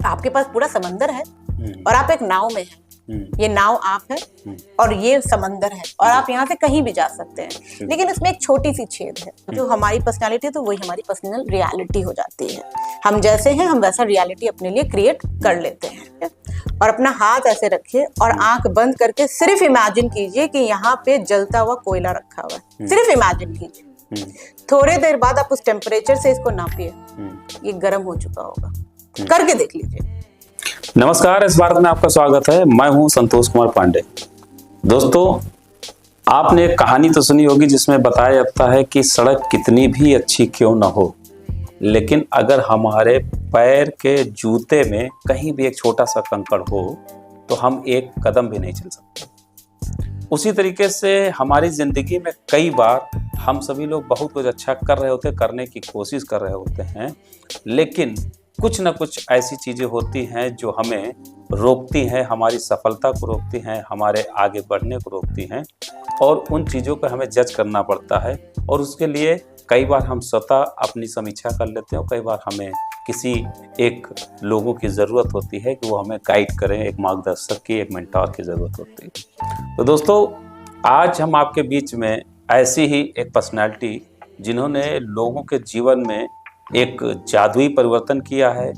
आपके पास पूरा समंदर है और आप एक नाव में हैं। ये नाव आप है और ये समंदर है और आप यहाँ से कहीं भी जा सकते हैं, लेकिन इसमें एक छोटी सी छेद है। जो हमारी पर्सनालिटी है तो वही हमारी पर्सनल रियलिटी हो जाती है। हम जैसे हैं हम वैसा रियलिटी अपने लिए क्रिएट कर लेते हैं। और अपना हाथ ऐसे रखिए और आंख बंद करके सिर्फ इमेजिन कीजिए कि यहाँ पे जलता हुआ कोयला रखा हुआ है। सिर्फ इमेजिन कीजिए। थोड़े देर बाद आप उस टेम्परेचर से इसको नापिए, ये गर्म हो चुका होगा। करके देख लीजिए। नमस्कार, इस भारत में आपका स्वागत है। मैं हूं संतोष कुमार पांडे। दोस्तों, आपने एक कहानी तो सुनी होगी जिसमें बताया जाता है कि सड़क कितनी भी अच्छी क्यों ना हो, लेकिन अगर हमारे पैर के जूते में कहीं भी एक छोटा सा कंकड़ हो तो हम एक कदम भी नहीं चल सकते। उसी तरीके से हमारी जिंदगी में कई बार हम सभी लोग बहुत कुछ अच्छा कर रहे होते, करने की कोशिश कर रहे होते हैं, लेकिन कुछ ना कुछ ऐसी चीज़ें होती हैं जो हमें रोकती हैं, हमारी सफलता को रोकती हैं, हमारे आगे बढ़ने को रोकती हैं, और उन चीज़ों को हमें जज करना पड़ता है। और उसके लिए कई बार हम स्वतः अपनी समीक्षा कर लेते हैं और कई बार हमें किसी एक लोगों की ज़रूरत होती है कि वो हमें गाइड करें, एक मार्गदर्शक की, एक मेंटोर की ज़रूरत होती है। तो दोस्तों, आज हम आपके बीच में ऐसी ही एक पर्सनैलिटी जिन्होंने लोगों के जीवन में एक जादुई परिवर्तन किया है।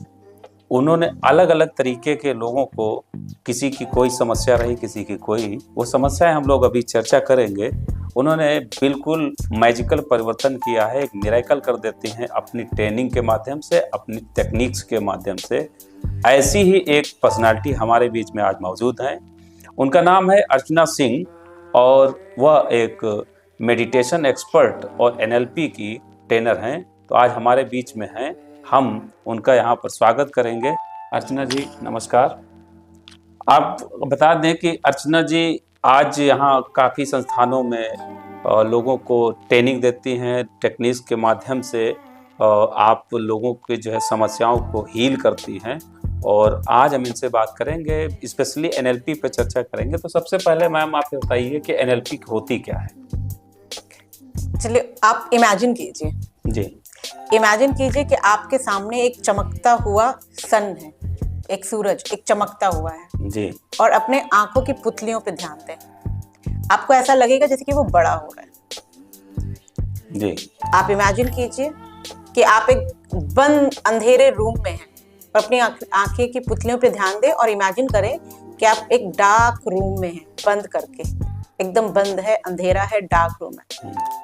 उन्होंने अलग अलग तरीके के लोगों को, किसी की कोई समस्या रही, किसी की कोई, वो समस्याएं हम लोग अभी चर्चा करेंगे। उन्होंने बिल्कुल मैजिकल परिवर्तन किया है, एक मिरेकल कर देती हैं अपनी ट्रेनिंग के माध्यम से, अपनी टेक्निक्स के माध्यम से। ऐसी ही एक पर्सनालिटी हमारे बीच में आज मौजूद हैं। उनका नाम है अर्चना सिंह और वह एक मेडिटेशन एक्सपर्ट और NLP की ट्रेनर हैं। तो आज हमारे बीच में हैं, हम उनका यहाँ पर स्वागत करेंगे। अर्चना जी नमस्कार। आप बता दें कि अर्चना जी आज यहाँ काफ़ी संस्थानों में लोगों को ट्रेनिंग देती हैं, टेक्निक्स के माध्यम से आप लोगों के जो है समस्याओं को हील करती हैं। और आज हम इनसे बात करेंगे, स्पेशली NLP पे चर्चा करेंगे। तो सबसे पहले मैम आप बताइए कि NLP होती क्या है? चलिए, आप इमेजिन कीजिए जी। इमेजिन कीजिए कि आपके सामने एक चमकता हुआ सन है, एक सूरज, एक चमकता हुआ है जी। और अपने आंखों की पुतलियों पे ध्यान दें। आपको ऐसा लगेगा जैसे कि वो बड़ा हो रहा है। जी। आप इमेजिन कीजिए कि आप एक बंद अंधेरे रूम में हैं और अपनी आंखें की पुतलियों पे ध्यान दें और इमेजिन करें कि आप एक डार्क रूम में हैं, बंद करके, एकदम बंद है, अंधेरा है, डार्क रूम है।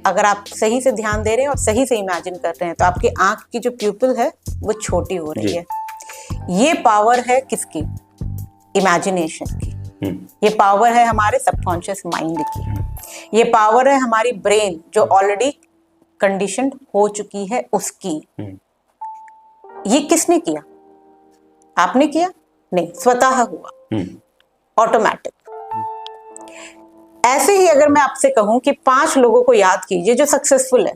अगर आप सही से ध्यान दे रहे हैं और सही से इमेजिन कर रहे हैं तो आपकी आंख की जो प्यूपिल है वो छोटी हो रही है। ये पावर है किसकी? इमेजिनेशन की। ये पावर है हमारे सबकॉन्शियस माइंड की। ये पावर है हमारी ब्रेन जो ऑलरेडी कंडीशन्ड हो चुकी है उसकी। ये किसने किया? आपने किया? नहीं, स्वतः हुआ, ऑटोमेटिक। ऐसे ही अगर मैं आपसे कहूं कि 5 लोगों को याद कीजिए जो सक्सेसफुल है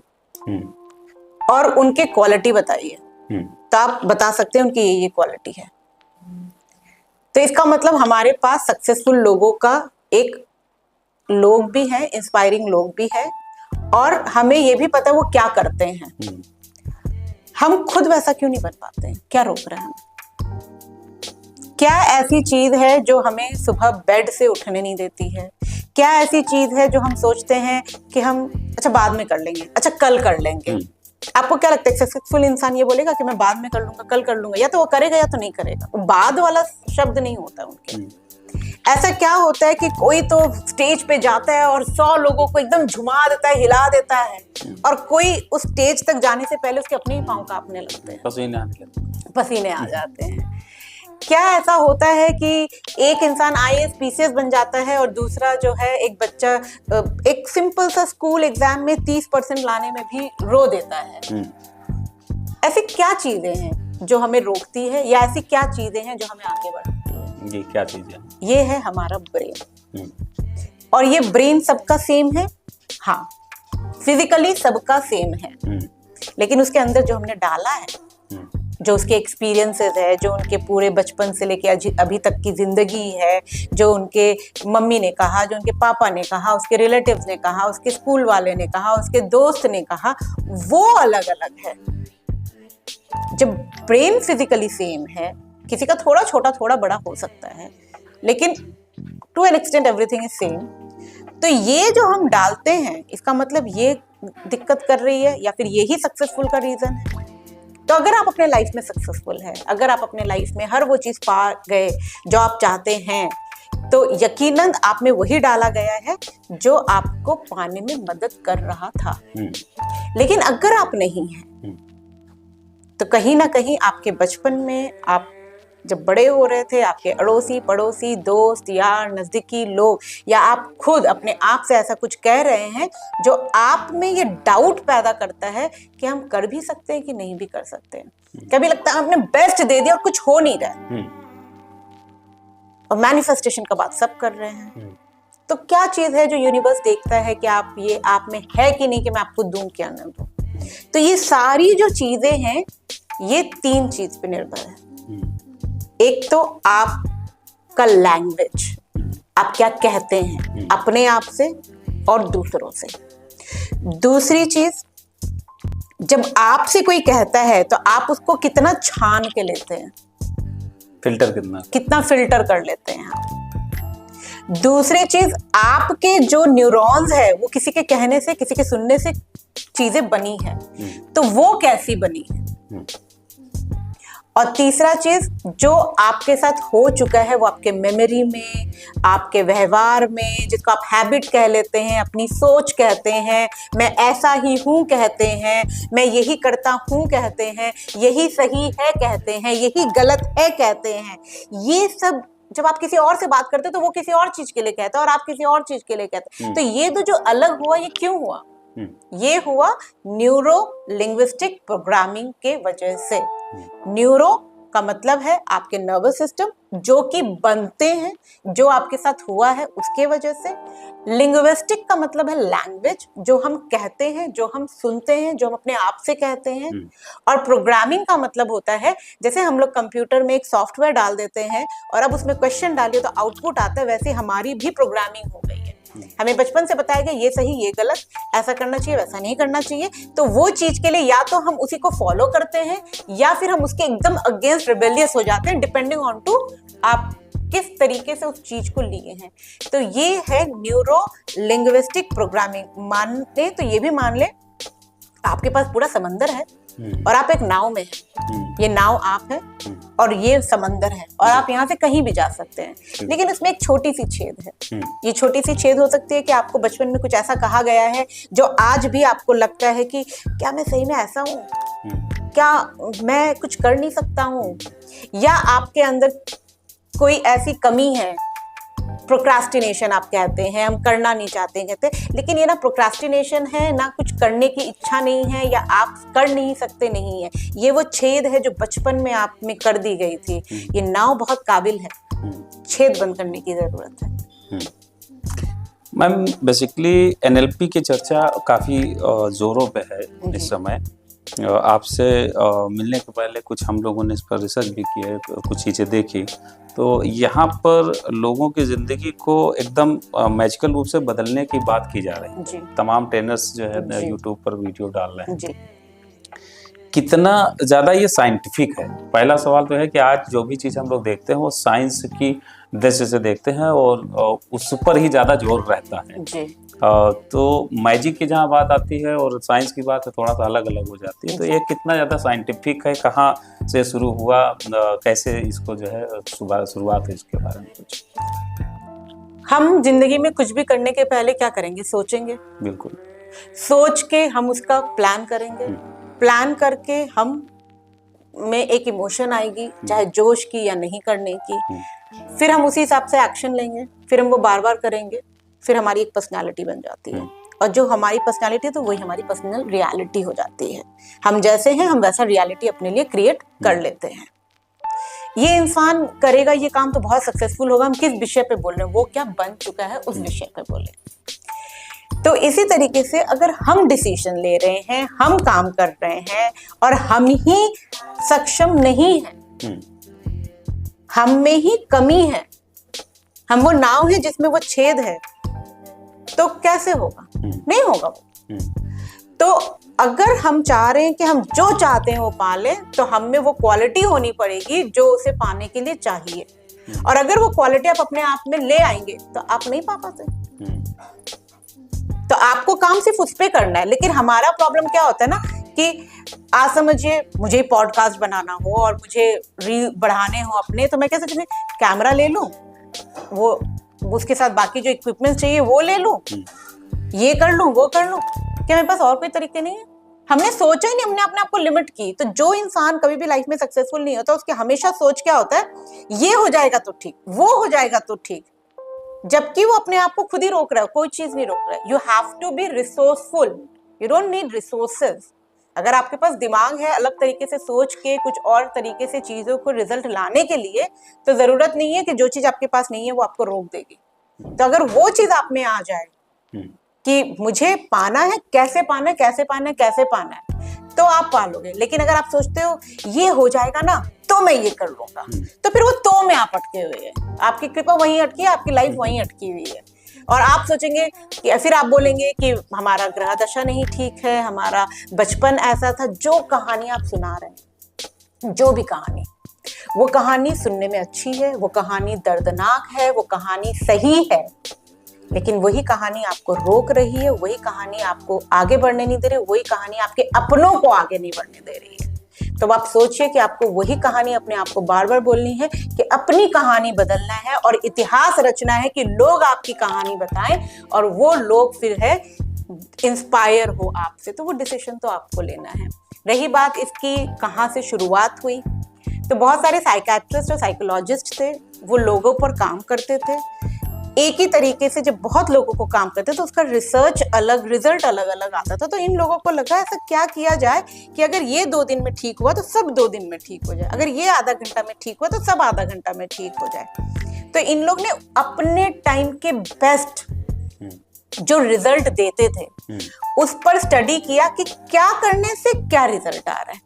और उनके क्वालिटी बताइए, तो आप बता सकते हैं उनकी ये क्वालिटी है। तो इसका मतलब हमारे पास सक्सेसफुल लोगों का एक लोग भी है, इंस्पायरिंग लोग भी है, और हमें ये भी पता है वो क्या करते हैं। हम खुद वैसा क्यों नहीं बन पाते हैं? क्या रोक रहा है हमें? क्या ऐसी चीज है जो हमें सुबह बेड से उठने नहीं देती है? क्या ऐसी चीज है जो हम सोचते हैं कि हम अच्छा बाद में कर लेंगे, अच्छा कल कर लेंगे? आपको क्या लगता है सक्सेसफुल इंसान ये बोलेगा कि मैं बाद में कर लूंगा, कल कर लूंगा? या तो वो करेगा या तो नहीं करेगा। वो बाद वाला शब्द नहीं होता उनके। ऐसा क्या होता है कि कोई तो स्टेज पे जाता है और 100 लोगों को एकदम झुमा देता है, हिला देता है, और कोई उस स्टेज तक जाने से पहले उसके अपने ही पांव कांपने लगते हैं, पसीने आ जाते हैं। क्या ऐसा होता है कि एक इंसान IAS PCS बन जाता है और दूसरा जो है एक बच्चा एक सिंपल सा स्कूल एग्जाम में 30% लाने में भी रो देता है? ऐसी क्या चीजें हैं जो हमें रोकती है, या ऐसी क्या चीजें हैं जो हमें आगे बढ़ाती है? जी, क्या चीजें? ये है हमारा ब्रेन। और ये ब्रेन सबका सेम है, हाँ, फिजिकली सबका सेम है, लेकिन उसके अंदर जो हमने डाला है, जो उसके एक्सपीरियंसेस है, जो उनके पूरे बचपन से लेके अभी तक की जिंदगी है, जो उनके मम्मी ने कहा, जो उनके पापा ने कहा, उसके रिलेटिव्स ने कहा, उसके स्कूल वाले ने कहा, उसके दोस्त ने कहा, वो अलग अलग है। जब ब्रेन फिजिकली सेम है, किसी का थोड़ा छोटा थोड़ा बड़ा हो सकता है, लेकिन to an extent everything is same, तो ये जो हम डालते हैं इसका मतलब ये दिक्कत कर रही है या फिर यही सक्सेसफुल का रीजन है। तो अगर आप अपने लाइफ में सक्सेसफुल है, अगर आप अपने लाइफ में हर वो चीज पा गए जो आप चाहते हैं, तो यकीनन आप में वही डाला गया है जो आपको पाने में मदद कर रहा था। लेकिन अगर आप नहीं हैं, तो कहीं ना कहीं आपके बचपन में आप जब बड़े हो रहे थे, आपके अड़ोसी पड़ोसी दोस्त यार नजदीकी लोग या आप खुद अपने आप से ऐसा कुछ कह रहे हैं जो आप में ये डाउट पैदा करता है कि हम कर भी सकते हैं कि नहीं भी कर सकते हैं। कभी लगता है हमने बेस्ट दे दिया और कुछ हो नहीं रहा है, और मैनिफेस्टेशन का बात सब कर रहे हैं। तो क्या चीज है जो यूनिवर्स देखता है कि आप ये आप में है कि नहीं कि मैं आपको दूं क्या न दूं। तो ये सारी जो चीजें हैं ये 3 चीज पे निर्भर है। एक तो आपका लैंग्वेज, आप क्या कहते हैं अपने आप से और दूसरों से। दूसरी चीज, जब आपसे कोई कहता है तो आप उसको कितना छान के लेते हैं, कितना फिल्टर कर लेते हैं आप। दूसरी चीज, आपके जो न्यूरॉन्स है वो किसी के कहने से किसी के सुनने से चीजें बनी है, तो वो कैसी बनी है। और तीसरा चीज, जो आपके साथ हो चुका है वो आपके मेमोरी में, आपके व्यवहार में, जिसको आप हैबिट कह लेते हैं, अपनी सोच कहते हैं, मैं ऐसा ही हूं कहते हैं, मैं यही करता हूं कहते हैं, यही सही है कहते हैं, यही गलत है कहते हैं। ये सब जब आप किसी और से बात करते हैं तो वो किसी और चीज के लिए कहता है और आप किसी और चीज के लिए कहते हैं। तो ये तो जो अलग हुआ, ये क्यों हुआ? ये हुआ न्यूरो लिंग्विस्टिक प्रोग्रामिंग के वजह से। न्यूरो का मतलब है आपके नर्वस सिस्टम जो कि बनते हैं, जो आपके साथ हुआ है उसके वजह से। लिंग्विस्टिक का मतलब है लैंग्वेज, जो हम कहते हैं, जो हम सुनते हैं, जो हम अपने आप से कहते हैं। और प्रोग्रामिंग का मतलब होता है जैसे हम लोग कंप्यूटर में एक सॉफ्टवेयर डाल देते हैं और अब उसमें क्वेश्चन डालिए तो आउटपुट आता है, वैसे हमारी भी प्रोग्रामिंग हो गई है। हमें बचपन से बताया गया ये सही ये गलत, ऐसा करना चाहिए वैसा नहीं करना चाहिए। तो वो चीज के लिए या तो हम उसी को फॉलो करते हैं या फिर हम उसके एकदम अगेंस्ट रिबेलियस हो जाते हैं, डिपेंडिंग ऑन टू आप किस तरीके से उस चीज को लिए हैं। तो ये है न्यूरो लिंग्विस्टिक प्रोग्रामिंग। मान ले तो ये भी मान ले आपके पास पूरा समंदर है और आप एक नाव में हैं। ये नाव आप है और ये समंदर है और आप यहाँ से कहीं भी जा सकते हैं, लेकिन इसमें एक छोटी सी छेद है। ये छोटी सी छेद हो सकती है कि आपको बचपन में कुछ ऐसा कहा गया है जो आज भी आपको लगता है कि क्या मैं सही में ऐसा हूँ, क्या मैं कुछ कर नहीं सकता हूँ, या आपके अंदर कोई ऐसी कमी है। प्रोक्रास्टिनेशन आप कहते हैं, हम करना नहीं चाहते कहते हैं, लेकिन ये ना प्रोक्रास्टिनेशन है ना कुछ करने की इच्छा नहीं है या आप कर नहीं सकते नहीं है। ये वो छेद है जो बचपन में आप में कर दी गई थी। ये नाव बहुत काबिल है, छेद बंद करने की जरूरत है। मैम बेसिकली एनएलपी की चर्चा काफी जोरों पे है इस समय। आपसे मिलने के पहले कुछ हम लोगों ने इस पर रिसर्च भी की है, कुछ चीज़ें देखी। तो यहाँ पर लोगों की ज़िंदगी को एकदम मैजिकल रूप से बदलने की बात की जा रही है। तमाम ट्रेनर्स जो है यूट्यूब पर वीडियो डाल रहे हैं। कितना ज़्यादा ये साइंटिफिक है? पहला सवाल तो है कि आज जो भी चीज़ हम लोग देखते हैं वो साइंस की दृष्टि से देखते हैं और उस पर ही ज़्यादा जोर रहता है जी। तो मैजिक की जहाँ बात आती है और साइंस की बात है थोड़ा सा अलग अलग हो जाती है। तो ये कितना ज़्यादा साइंटिफिक है, कहाँ से शुरू हुआ, कैसे इसको जो है शुरुआत है, इसके बारे में कुछ? हम जिंदगी में कुछ भी करने के पहले क्या करेंगे? सोचेंगे। बिल्कुल। सोच के हम उसका प्लान करेंगे, प्लान करके हम में एक इमोशन आएगी, चाहे जोश की या नहीं करने की। फिर हम उसी हिसाब से एक्शन लेंगे, फिर हम वो बार बार करेंगे, फिर हमारी एक पर्सनालिटी बन जाती है। और जो हमारी पर्सनालिटी है तो वही हमारी पर्सनल रियलिटी हो जाती है। हम जैसे हैं हम वैसा रियलिटी अपने लिए क्रिएट कर लेते हैं। ये इंसान करेगा ये काम तो बहुत सक्सेसफुल होगा। हम किस विषय पे बोल रहे हैं, वो क्या बन चुका है उस विषय पे बोले। तो इसी तरीके से अगर हम डिसीजन ले रहे हैं, हम काम कर रहे हैं और हम ही सक्षम नहीं हैं, हम में ही कमी है, हम वो नाव है जिसमें वो छेद है, तो कैसे होगा? नहीं होगा वो। तो अगर हम चाह रहे हैं कि हम जो चाहते हैं वो पा लें, तो हम में वो क्वालिटी होनी पड़ेगी जो उसे पाने के लिए चाहिए। और अगर वो क्वालिटी आप अपने आप में ले आएंगे तो आप नहीं पा पाते। तो आपको काम सिर्फ उस पे करना है। लेकिन हमारा प्रॉब्लम क्या होता है ना कि आज समझिए मुझे पॉडकास्ट बनाना हो और मुझे रील बढ़ाने हो अपने, तो मैं कैसे चलिए कैमरा ले लूं, वो उसके साथ बाकी जो इक्विपमेंट चाहिए वो ले लूं, ये कर लूं, वो कर लूं। क्या मेरे पास और कोई तरीके नहीं है? हमने सोचा ही नहीं, हमने अपने आप को लिमिट की। तो जो इंसान कभी भी लाइफ में सक्सेसफुल नहीं होता, उसकी हमेशा सोच क्या होता है, ये हो जाएगा तो ठीक, वो हो जाएगा तो ठीक, जबकि वो अपने आप को खुद ही रोक रहा है, कोई चीज नहीं रोक रहा है। You have to be resourceful, you don't need resources. अगर आपके पास दिमाग है अलग तरीके से सोच के कुछ और तरीके से चीजों को रिजल्ट लाने के लिए, तो जरूरत नहीं है कि जो चीज आपके पास नहीं है वो आपको रोक देगी। तो अगर वो चीज आप में आ जाए कि मुझे पाना है, कैसे पाना है, कैसे पाना है, कैसे पाना है, तो आप पालोगे। लेकिन अगर आप सोचते हो ये हो जाएगा ना तो मैं ये कर लूंगा, तो फिर वो तो में आप अटके हुए हैं, आपकी कृपा वहीं अटकी है, आपकी लाइफ वहीं अटकी हुई है। और आप सोचेंगे कि फिर आप बोलेंगे कि हमारा ग्रह दशा नहीं ठीक है, हमारा बचपन ऐसा था। जो कहानी आप सुना रहे हैं, जो भी कहानी, वो कहानी सुनने में अच्छी है, वो कहानी दर्दनाक है, वो कहानी सही है, लेकिन वही कहानी आपको रोक रही है, वही कहानी आपको आगे बढ़ने नहीं दे रही, वही कहानी आपके अपनों को आगे नहीं बढ़ने दे रही है। तो आप सोचिए कि आपको वही कहानी अपने आप को बार बार बोलनी है कि अपनी कहानी बदलना है और इतिहास रचना है कि लोग आपकी कहानी बताएं और वो लोग फिर है इंस्पायर हो आपसे। तो वो डिसीजन तो आपको लेना है। रही बात इसकी कहाँ से शुरुआत हुई, तो बहुत सारे साइकियाट्रिस्ट और साइकोलॉजिस्ट थे, वो लोगों पर काम करते थे एक ही तरीके से। जब बहुत लोगों को काम करते तो उसका रिसर्च अलग, रिजल्ट अलग अलग आता था। तो इन लोगों को लगा ऐसा क्या किया जाए कि अगर ये 2 दिन में ठीक हुआ तो सब 2 दिन में ठीक हो जाए, अगर ये आधा घंटा में ठीक हुआ तो सब आधा घंटा में ठीक हो जाए। तो इन लोग ने अपने टाइम के बेस्ट जो रिजल्ट देते थे उस पर स्टडी किया कि क्या करने से क्या रिजल्ट आ रहा है,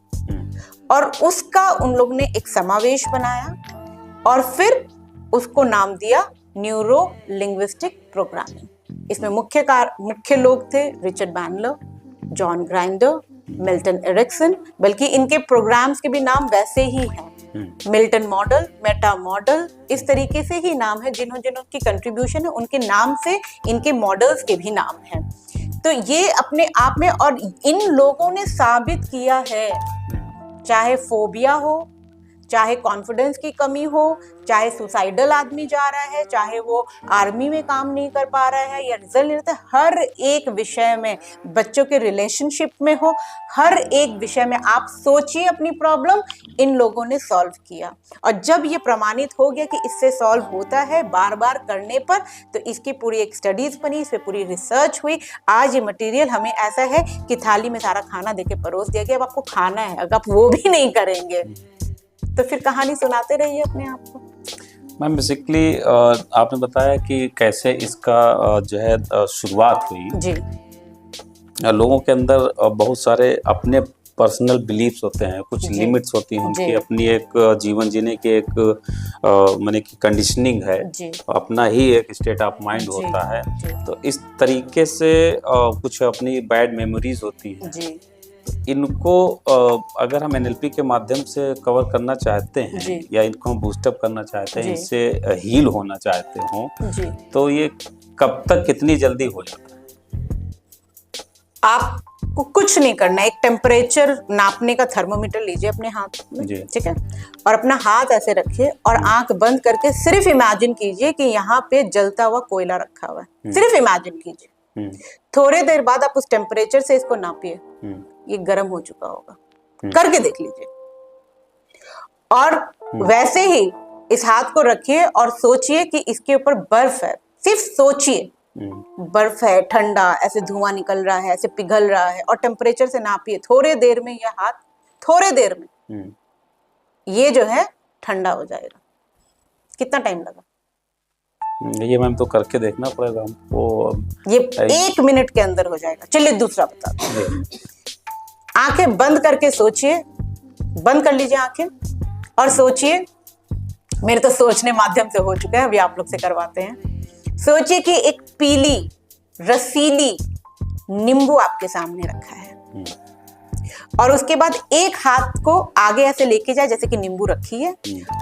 और उसका उन लोग ने एक समावेश बनाया और फिर उसको नाम दिया न्यूरो लिंग्विस्टिक प्रोग्रामिंग। इसमें मुख्य लोग थे Richard Bandler, John Grinder, Milton Erickson, बल्कि इनके प्रोग्राम्स के भी नाम वैसे ही हैं, मिल्टन मॉडल, मेटा मॉडल, इस तरीके से ही नाम है। जिन्हों की कंट्रीब्यूशन है उनके नाम से इनके मॉडल्स के भी नाम हैं। तो ये अपने आप में, और इन लोगों ने साबित किया है, चाहे फोबिया हो, चाहे कॉन्फिडेंस की कमी हो, चाहे सुसाइडल आदमी जा रहा है, चाहे वो आर्मी में काम नहीं कर पा रहा है या रिजल्ट नहीं रहता, हर एक विषय में, बच्चों के रिलेशनशिप में हो, हर एक विषय में आप सोचिए अपनी प्रॉब्लम, इन लोगों ने सॉल्व किया। और जब ये प्रमाणित हो गया कि इससे सॉल्व होता है बार बार करने पर, तो इसकी पूरी एक स्टडीज बनी, इस पर पूरी रिसर्च हुई। आज ये मटेरियल हमें ऐसा है कि थाली में सारा खाना देके परोस दिया गया, अब आपको खाना है। अगर आप वो भी नहीं करेंगे तो फिर कहानी सुनाते रहिए अपने आप को। मैम बेसिकली आपने बताया कि कैसे इसका जो है शुरुआत हुई जी। लोगों के अंदर बहुत सारे अपने पर्सनल बिलीफ्स होते हैं, कुछ लिमिट्स होती हैं उनकी, अपनी एक जीवन जीने की एक माने की कंडीशनिंग है, अपना ही एक स्टेट ऑफ माइंड होता है। तो इस तरीके से कुछ अपनी बैड मेमोरीज होती हैं, इनको अगर हम एनएलपी के माध्यम से कवर करना चाहते हैं या इनको हम बूस्टअप करना चाहते हैं, इससे हील होना चाहते हो, तो ये कब तक कितनी जल्दी हो जाता है? आपको कुछ नहीं करना है, एक टेम्परेचर नापने का थर्मोमीटर लीजिए अपने हाथ में, ठीक है, और अपना हाथ ऐसे रखिए और आंख बंद करके सिर्फ इमेजिन कीजिए कि यहाँ पे जलता हुआ कोयला रखा हुआ है। सिर्फ इमेजिन कीजिए। थोड़ी देर बाद आप उस टेम्परेचर से इसको नापिए, ये गर्म हो चुका होगा, करके देख लीजिए। और वैसे ही इस हाथ को रखिए और सोचिए कि इसके ऊपर बर्फ है। सिर्फ सोचिए, बर्फ है, ठंडा, ऐसे धुआं निकल रहा है, ऐसे पिघल रहा है, और टेम्परेचर से नापिए। थोड़े देर में यह हाथ, थोड़े देर में ये जो है ठंडा हो जाएगा। कितना टाइम लगा? ये मैम तो करके देखना पड़ेगा हमको। ये 1 मिनट के अंदर हो जाएगा। चलिए दूसरा बता दो। आंखें बंद करके सोचिए, बंद कर लीजिए आंखें और सोचिए। मेरे तो सोचने माध्यम से हो चुका है, अभी आप लोग से करवाते हैं। सोचिए कि एक पीली रसीली नींबू आपके सामने रखा है। और उसके बाद एक हाथ को आगे ऐसे लेके जाए जैसे कि नींबू रखी है,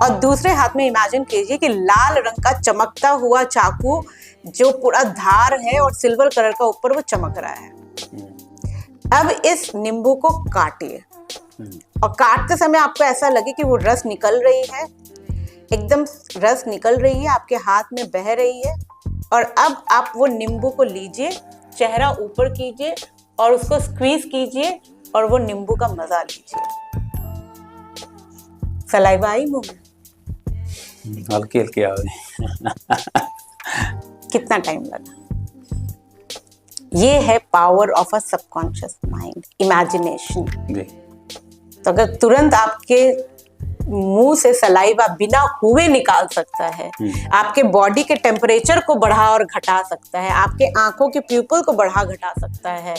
और दूसरे हाथ में इमेजिन कीजिए कि लाल रंग का चमकता हुआ चाकू जो पूरा धार है और सिल्वर कलर का ऊपर वो चमक रहा है। अब इस नींबू को काटिए और काटते समय आपको ऐसा लगे कि वो रस निकल रही है, एकदम रस निकल रही है, आपके हाथ में बह रही है। और अब आप वो नींबू को लीजिए, चेहरा ऊपर कीजिए और उसको स्क्वीज कीजिए और वो नींबू का मजा लीजिए। सलाइवा आई मुंह में? हल्की हल्की आ रही। कितना टाइम लगा? ये है power of a subconscious mind, imagination. तो अगर तुरंत आपके मुंह से सलाइवा बिना हुए निकाल सकता है, आपके बॉडी के टेम्परेचर को बढ़ा और घटा सकता है, आपके आंखों के प्यूपल को बढ़ा घटा सकता है,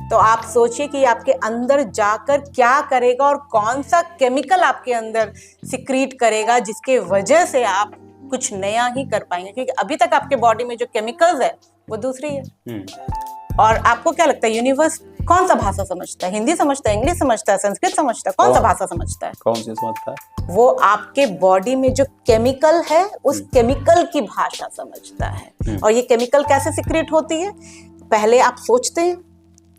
तो आप सोचिए कि आपके अंदर जाकर क्या करेगा और कौन सा केमिकल आपके अंदर सिक्रीट करेगा जिसके वजह से आप कुछ नया ही कर पाएंगे। क्योंकि अभी तक आपके बॉडी में जो केमिकल्स है वो दूसरी है। और आपको क्या लगता है यूनिवर्स कौन सा भाषा समझता है? हिंदी समझता है, इंग्लिश समझता है, संस्कृत समझता है, कौन सा भाषा समझता है? कौन सी समझता है? वो आपके बॉडी में जो केमिकल है उस केमिकल की भाषा समझता है। और ये केमिकल कैसे सिक्रेट होती है? पहले आप सोचते हैं,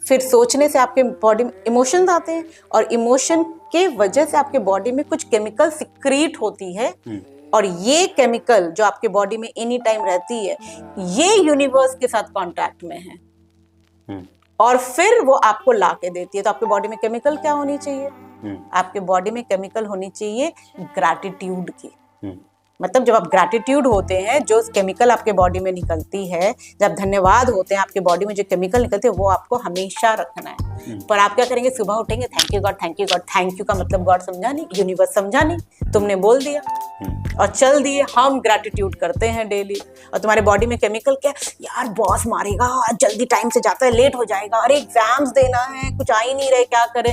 फिर सोचने से आपके बॉडी में इमोशंस आते हैं और इमोशन के वजह से आपके बॉडी में कुछ केमिकल सिक्रीट होती है। और ये केमिकल जो आपके बॉडी में एनी टाइम रहती है, ये यूनिवर्स के साथ कांटेक्ट में है और फिर वो आपको ला के देती है। तो आपके बॉडी में केमिकल क्या होनी चाहिए? आपके बॉडी में केमिकल होनी चाहिए ग्रैटिट्यूड की। मतलब जब आप ग्रैटिट्यूड होते हैं, जो केमिकल आपके बॉडी में निकलती है, जब धन्यवाद होते हैं, आपके बॉडी में जो केमिकल निकलते हैं वो आपको हमेशा रखना है। पर आप क्या करेंगे? सुबह उठेंगे, thank you God, thank you God. Thank you का मतलब गॉड समझा नहीं, यूनिवर्स समझा नहीं, तुमने बोल दिया और चल दिए। हम ग्रैटिट्यूड करते हैं डेली और तुम्हारे बॉडी में केमिकल क्या? यार बॉस मारेगा, आज जल्दी टाइम से जाता है, लेट हो जाएगा, अरे एग्जाम्स देना है, कुछ आ ही नहीं रहे, क्या करें?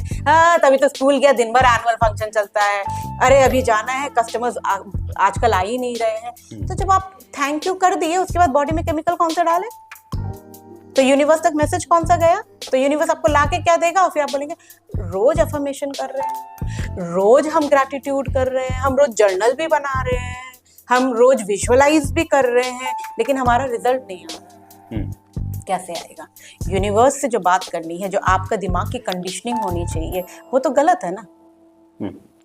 तभी तो स्कूल गया, दिन भर एनुअल फंक्शन चलता है, अरे अभी जाना है, कस्टमर्स आजकल आ ही नहीं रहे हैं। तो जब आप थैंक यू कर दिए, उसके बाद बॉडी में केमिकल कौन सा डाले? तो यूनिवर्स तक मैसेज कौन सा गया? तो यूनिवर्स आपको लाके क्या देगा? और फिर आप बोलेंगे रोज अफर्मेशन कर रहे हैं, रोज हम ग्रैटिट्यूड कर रहे हैं, हम रोज जर्नल भी बना रहे हैं, हम रोज विजुअलाइज भी कर रहे हैं, लेकिन हमारा रिजल्ट नहीं आ रहा। कैसे आएगा? यूनिवर्स से जो बात करनी है, जो आपका दिमाग की कंडीशनिंग होनी चाहिए, वो तो गलत है ना।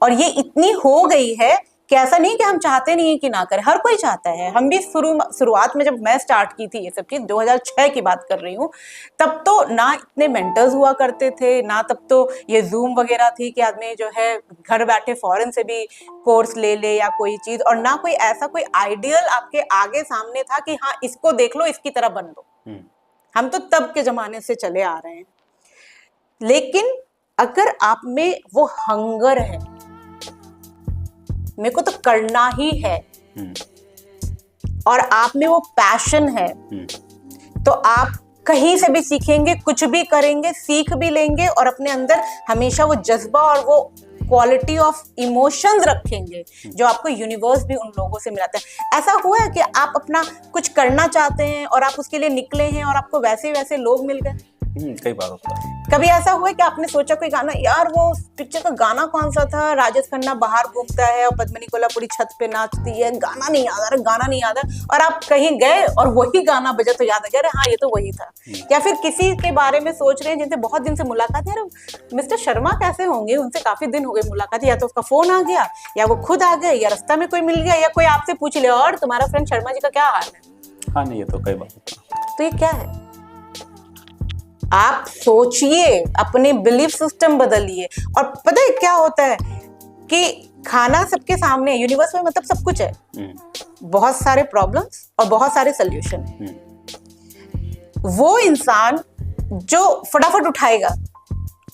और ये इतनी हो गई है कि ऐसा नहीं कि हम चाहते नहीं है कि ना करें, हर कोई चाहता है। हम भी शुरुआत में जब मैं स्टार्ट की थी ये सब चीज, 2006 की बात कर रही हूँ, तब तो ना इतने मेंटर्स हुआ करते थे, ना तब तो ये जूम वगैरह थी कि आदमी जो है घर बैठे फॉरेन से भी कोर्स ले ले या कोई चीज, और ना कोई ऐसा कोई आइडियल आपके आगे सामने था कि हाँ इसको देख लो, इसकी तरह बन लो। हम तो तब के जमाने से चले आ रहे हैं। लेकिन अगर आप में वो हंगर है, मेरे को तो करना ही है, और आप में वो पैशन है, तो आप कहीं से भी सीखेंगे, कुछ भी करेंगे, सीख भी लेंगे और अपने अंदर हमेशा वो जज्बा और वो क्वालिटी ऑफ इमोशंस रखेंगे जो आपको यूनिवर्स भी उन लोगों से मिलाता है। ऐसा हुआ है कि आप अपना कुछ करना चाहते हैं और आप उसके लिए निकले हैं और आपको वैसे वैसे लोग मिल गए? कई बार होता है। कभी ऐसा हुआ है कि आपने सोचा कोई गाना, यार वो पिक्चर का गाना कौन सा था, राजेश खन्ना बाहर घूमता है और पद्मिनी कोल्हापुरी छत पे नाचती है, गाना नहीं याद आ रहा, गाना नहीं याद आ रहा, और आप कहीं गए और वही गाना बजा तो याद आ गया, अरे हाँ ये तो वही था। या फिर किसी के बारे में सोच रहे हैं जिनसे बहुत दिन से मुलाकात है, अरे मिस्टर शर्मा कैसे होंगे, उनसे काफी दिन हो गए मुलाकात, या तो उसका फोन आ गया, या वो खुद आ गए, या रास्ता में कोई मिल गया, या कोई आपसे पूछ लिया और तुम्हारा फ्रेंड शर्मा जी का क्या हाल है। हाँ नहीं, ये तो कई बार होता है। तो ये क्या है? आप सोचिए, अपने बिलीफ सिस्टम बदलिए। और पता है क्या होता है कि खाना सबके सामने है, यूनिवर्स में मतलब सब कुछ है, बहुत सारे प्रॉब्लम्स और बहुत सारे सॉल्यूशन। वो इंसान जो फटाफट उठाएगा,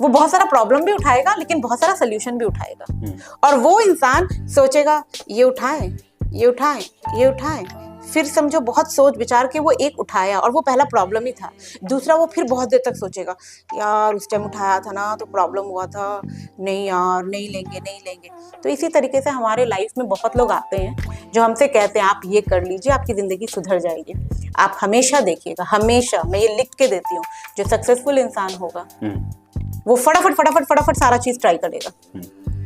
वो बहुत सारा प्रॉब्लम भी उठाएगा लेकिन बहुत सारा सॉल्यूशन भी उठाएगा। और वो इंसान सोचेगा ये उठाएं, ये उठाएं, ये उठाएं, फिर समझो बहुत सोच विचार के वो एक उठाया और वो पहला प्रॉब्लम ही था। दूसरा वो फिर बहुत देर तक सोचेगा, यार उस टाइम उठाया था ना तो प्रॉब्लम हुआ था, नहीं यार नहीं लेंगे, नहीं लेंगे। तो इसी तरीके से हमारे लाइफ में बहुत लोग आते हैं जो हमसे कहते हैं आप ये कर लीजिए, आपकी ज़िंदगी सुधर जाएगी। आप हमेशा देखिएगा, हमेशा मैं ये लिख के देती हूँ, जो सक्सेसफुल इंसान होगा वो फटाफट फटाफट फटाफट सारा चीज ट्राई करेगा।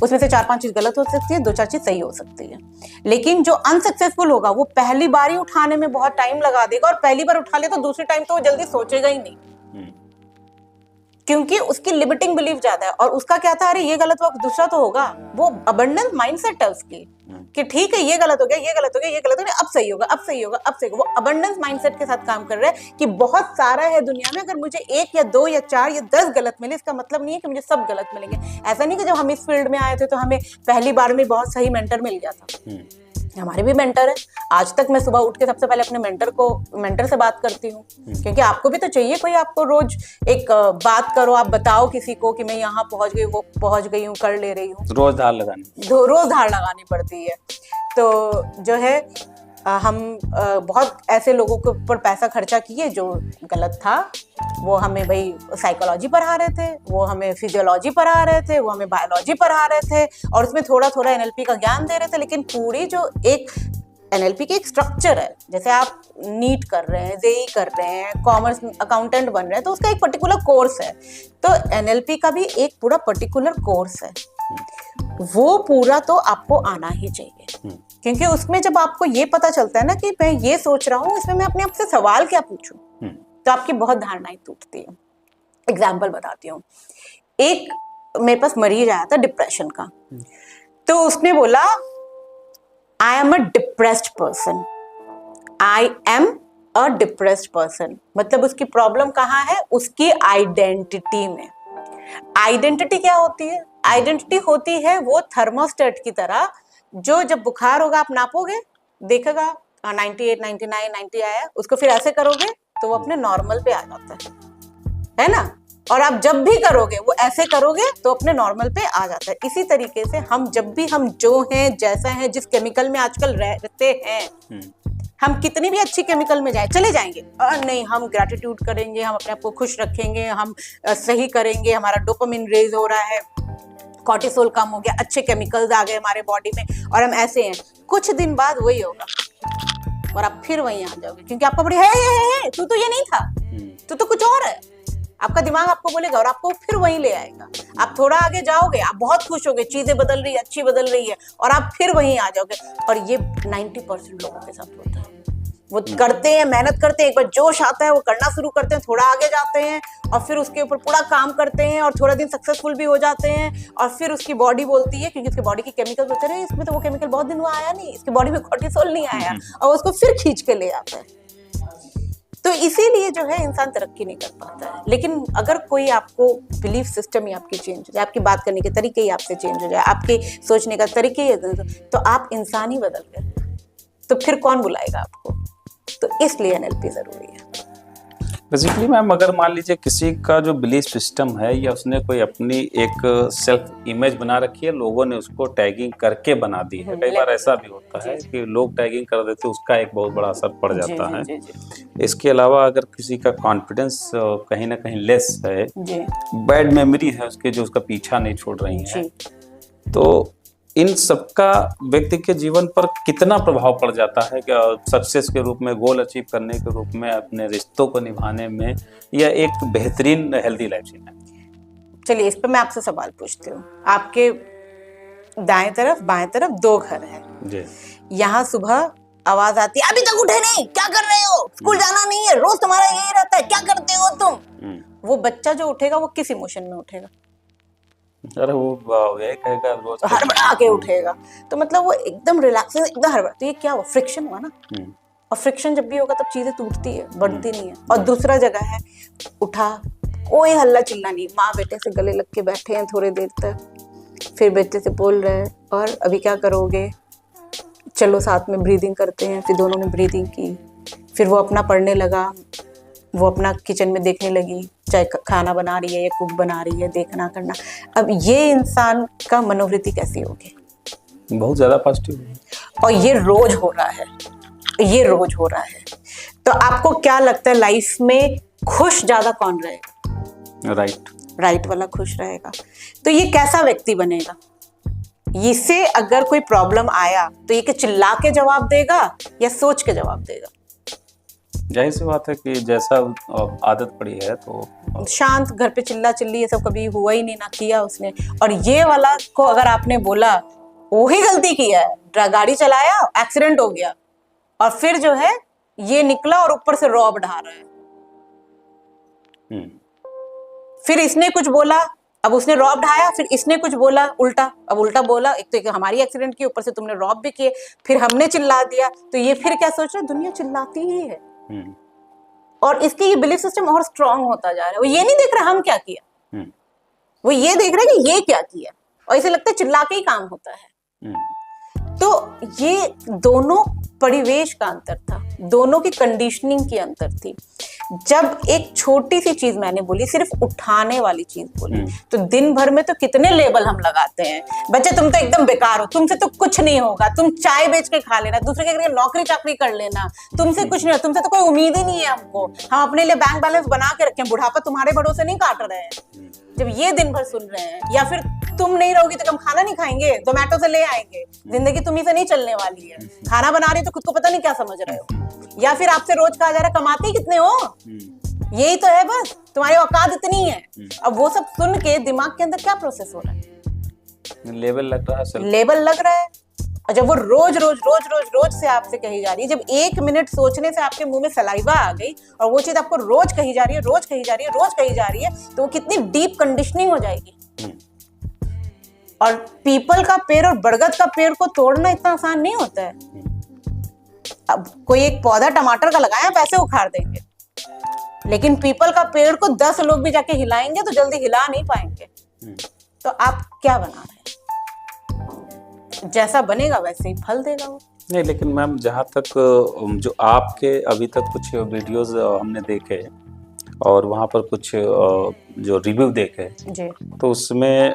उसमें से 4-5 चीज गलत हो सकती है, 2-4 चीज सही हो सकती है। लेकिन जो अनसक्सेसफुल होगा वो पहली बार ही उठाने में बहुत टाइम लगा देगा, और पहली बार उठा ले तो दूसरी टाइम तो वो जल्दी सोचेगा ही नहीं, क्योंकि उसकी लिमिटिंग बिलीफ ज्यादा है। और उसका क्या था, अरे ये गलत हुआ दूसरा तो होगा। वो अबंडेंस माइंडसेट है उसकी कि ठीक है ये गलत हो गया, ये गलत हो गया, ये गलत हो गया, अब सही होगा, अब सही होगा, अब सही होगा। वो अबंडेंस माइंडसेट के साथ काम कर रहा है कि बहुत सारा है दुनिया में, अगर मुझे 1 या 2 या 4 या 10 गलत मिले, इसका मतलब नहीं है कि मुझे सब गलत मिलेंगे। ऐसा नहीं कि जब हम इस फील्ड में आए थे तो हमें पहली बार में बहुत सही मेंटर मिल गया था। हमारे भी मेंटर है। आज तक मैं सुबह उठ के सबसे पहले अपने मेंटर से बात करती हूँ, क्योंकि आपको भी तो चाहिए कोई आपको रोज एक बात करो, आप बताओ किसी को कि मैं यहाँ पहुंच गई, वो पहुंच गई हूँ, कर ले रही हूँ। रोज धार लगानी पड़ती है। तो जो है हम बहुत ऐसे लोगों के ऊपर पैसा खर्चा किए जो गलत था। वो हमें भाई साइकोलॉजी पढ़ा रहे थे, वो हमें फिजियोलॉजी पढ़ा रहे थे, वो हमें बायोलॉजी पढ़ा रहे थे, और उसमें थोड़ा थोड़ा एनएलपी का ज्ञान दे रहे थे। लेकिन पूरी जो एक एनएलपी की एक स्ट्रक्चर है, जैसे आप नीट कर रहे हैं, जेई कर रहे हैं, कॉमर्स अकाउंटेंट बन रहे हैं, तो उसका एक पर्टिकुलर कोर्स है। तो एनएलपी का भी एक पूरा पर्टिकुलर कोर्स है, वो पूरा तो आपको आना ही चाहिए। क्योंकि उसमें जब आपको ये पता चलता है ना कि मैं ये सोच रहा हूँ, इसमें मैं अपने आप से सवाल क्या पूछूं, तो आपकी बहुत धारणाएं टूटती है। एग्जाम्पल बताती हूँ। एक मेरे पास मरीज आया था डिप्रेशन का, तो उसने बोला I am a depressed person, I am a depressed person. मतलब उसकी प्रॉब्लम कहाँ है, उसकी आइडेंटिटी में। आइडेंटिटी क्या होती है? आइडेंटिटी होती है वो थर्मोस्टेट की तरह, जो जब बुखार होगा आप नापोगे, देखेगा 98, 99, 90 आया, उसको फिर ऐसे करोगे तो वो अपने नॉर्मल पे आ जाता है ना। और आप जब भी करोगे वो ऐसे करोगे तो अपने नॉर्मल पे आ जाता है। इसी तरीके से हम जब भी हम जो हैं, जैसा हैं, जिस केमिकल में आजकल रहते हैं, हम कितनी भी अच्छी केमिकल में जाए चले जाएंगे, और नहीं हम ग्रैटिट्यूड करेंगे, हम अपने आप को खुश रखेंगे, हम सही करेंगे, हमारा डोपामिन रेज हो रहा है, कॉर्टिसोल कम हो गया, अच्छे केमिकल्स आ गए हमारे बॉडी में, और हम ऐसे हैं। कुछ दिन बाद वही होगा और आप फिर वहीं आ जाओगे, क्योंकि आपका बड़ी है तू तो ये नहीं था, तू तो कुछ और है। आपका दिमाग आपको बोलेगा और आपको फिर वहीं ले आएगा। आप थोड़ा आगे जाओगे, आप बहुत खुश होगे, चीजें बदल रही है, अच्छी बदल रही है, और आप फिर वहीं आ जाओगे। और ये 90% लोगों के साथ होता है। वो करते हैं, मेहनत करते हैं, एक बार जोश आता है वो करना शुरू करते हैं, थोड़ा आगे जाते हैं, और फिर उसके ऊपर पूरा काम करते हैं, और थोड़ा दिन सक्सेसफुल भी हो जाते हैं, और फिर उसकी बॉडी बोलती है, क्योंकि उसकी बॉडी की केमिकल बोलते हैं इसमें तो वो केमिकल बहुत दिन हुआ आया नहीं, इसकी बॉडी में कॉर्टिसोल नहीं आया, और उसको फिर खींच के ले आता है। तो इसीलिए जो है इंसान तरक्की नहीं कर पाता है। लेकिन अगर कोई आपको बिलीफ सिस्टम ही आपकी चेंज हो जाए, आपकी बात करने के तरीके ही आपसे चेंज हो जाए, आपके सोचने का तरीके ही, तो आप इंसान ही बदल गए, तो फिर कौन बुलाएगा आपको? तो इसलिए एनएलपी जरूरी है। बेसिकली मैम, अगर मान लीजिए किसी का जो बिलीफ सिस्टम है, या उसने कोई अपनी एक सेल्फ इमेज बना रखी है, लोगों ने उसको टैगिंग करके बना दी है। कई बार ऐसा भी होता है कि लोग टैगिंग कर देते हैं, उसका एक बहुत बड़ा असर पड़ जाता है। इसके अलावा अगर किसी का कॉन्फिडेंस कहीं ना कहीं लेस है, बैड मेमोरी है उसके, जो उसका पीछा नहीं छोड़ रही है, तो इन सबका व्यक्ति के जीवन पर कितना प्रभाव पड़ जाता है कि सक्सेस के रूप में, गोल अचीव करने के रूप में, अपने रिश्तों को निभाने में, या एक बेहतरीन हेल्दी लाइफ जीने? चलिए, इस पे मैं आपसे सवाल पूछती हूँ। आपके दाएं तरफ बाएं तरफ 2 घर हैं। यहाँ सुबह आवाज आती है, अभी तक उठे नहीं, क्या कर रहे हो, स्कूल जाना नहीं है, रोज तुम्हारा यही रहता है, क्या करते हो तुम? वो बच्चा जो उठेगा वो किस इमोशन में उठेगा? अरे वो यही कहेगा, रोज हड़बड़ा के उठेगा। तो मतलब वो एकदम रिलैक्स, एकदम हड़बड़ा। तो ये क्या हुआ? फ्रिक्शन हुआ ना। और फ्रिक्शन जब भी होगा तब चीजें टूटती है, बढ़ती नहीं है। और दूसरा जगह है, उठा, कोई हल्ला चिल्ला नहीं, माँ बेटे से गले लग के बैठे हैं थोड़ी देर तक, फिर बेटे से बोल रहे हैं, और अभी क्या करोगे, चलो साथ में ब्रीदिंग करते हैं। फिर दोनों ने ब्रीदिंग की, फिर वो अपना पढ़ने लगा, वो अपना किचन में देखने लगी, चाहे खाना बना रही है या कुक बना रही है, देखना करना। अब ये इंसान का मनोवृत्ति कैसी होगी? बहुत ज्यादा पॉजिटिव। और ये रोज हो रहा है, ये रोज हो रहा है। तो आपको क्या लगता है लाइफ में खुश ज्यादा कौन रहेगा? राइट वाला खुश रहेगा। तो ये कैसा व्यक्ति बनेगा? इससे अगर कोई प्रॉब्लम आया तो ये कि चिल्ला के जवाब देगा या सोच के जवाब देगा? जाहिर सी बात है कि जैसा आदत पड़ी है तो शांत, घर पे चिल्ला चिल्ली ये सब कभी हुआ ही नहीं, ना किया उसने। और ये वाला को अगर आपने बोला वही गलती किया है, गाड़ी चलाया, एक्सीडेंट हो गया, और फिर जो है ये निकला और ऊपर से रॉब ढा रहा है। फिर इसने कुछ बोला, अब उसने रॉब ढाया, फिर इसने कुछ बोला उल्टा, अब उल्टा बोला, एक तो एक हमारी एक्सीडेंट की, ऊपर से तुमने रॉब भी किए, फिर हमने चिल्ला दिया, तो ये फिर क्या सोच रहा है, दुनिया चिल्लाती ही है। और इसकी ये बिलीफ सिस्टम और स्ट्रांग होता जा रहा है। वो ये नहीं देख रहा हम क्या किया, वो ये देख रहा है कि ये क्या किया, और इसे लगता है चिल्ला के ही काम होता है। तो ये दोनों परिवेश का अंतर था, दोनों की कंडीशनिंग की अंतर थी। जब एक छोटी सी चीज मैंने बोली, सिर्फ उठाने वाली चीज बोली, तो दिन भर में तो कितने लेबल हम लगाते हैं, बच्चे तुम तो एकदम बेकार हो, तुमसे तो कुछ नहीं होगा, तुम चाय बेच के खा लेना, दूसरे के करके नौकरी चाकरी कर लेना, तुमसे कुछ नहीं, तुमसे तो कोई उम्मीद ही नहीं है हमको, हम अपने लिए बैंक बैलेंस बना के रखें, बुढ़ापा तुम्हारे भरोसे नहीं काट रहे हैं। जब ये दिन भर सुन रहे हैं, या फिर तुम नहीं रहोगी तो हम खाना नहीं खाएंगे, जोमेटो से ले आएंगे, जिंदगी तुम्ही से नहीं चलने वाली है, खाना बना रही तो खुद को पता नहीं क्या समझ रहे हो, या फिर आपसे रोज कहा जा रहा है कमाते कितने हो, यही तो है बस, तुम्हारी औकात इतनी है। अब वो सब सुन के दिमाग के अंदर क्या प्रोसेस हो रहा है, लेबल लग रहा है, लेबल लग रहा है। और जब वो रोज रोज रोज रोज रोज से आपसे कही जा रही है, जब 1 मिनट सोचने से आपके मुंह में सलाइवा आ गई, और वो चीज आपको रोज कही जा रही है, रोज कही जा रही है, रोज कही जा रही है, तो वो कितनी डीप कंडीशनिंग हो जाएगी। और पीपल का पेड़ और बरगद का पेड़ को तोड़ना इतना आसान नहीं होता है। अब कोई एक पौधा टमाटर का लगाया, पैसे उखाड़ देंगे, लेकिन पीपल का पेड़ को 10 लोग भी जाके हिलाएंगे तो जल्दी हिला नहीं पाएंगे। तो आप क्या बना रहे हैं, जैसा बनेगा वैसे ही फल देगा वो। नहीं, लेकिन मैम जहाँ तक जो आपके अभी तक कुछ वीडियोस हमने देखे और वहाँ पर कुछ जो रिव्यू देखे जी, तो उसमें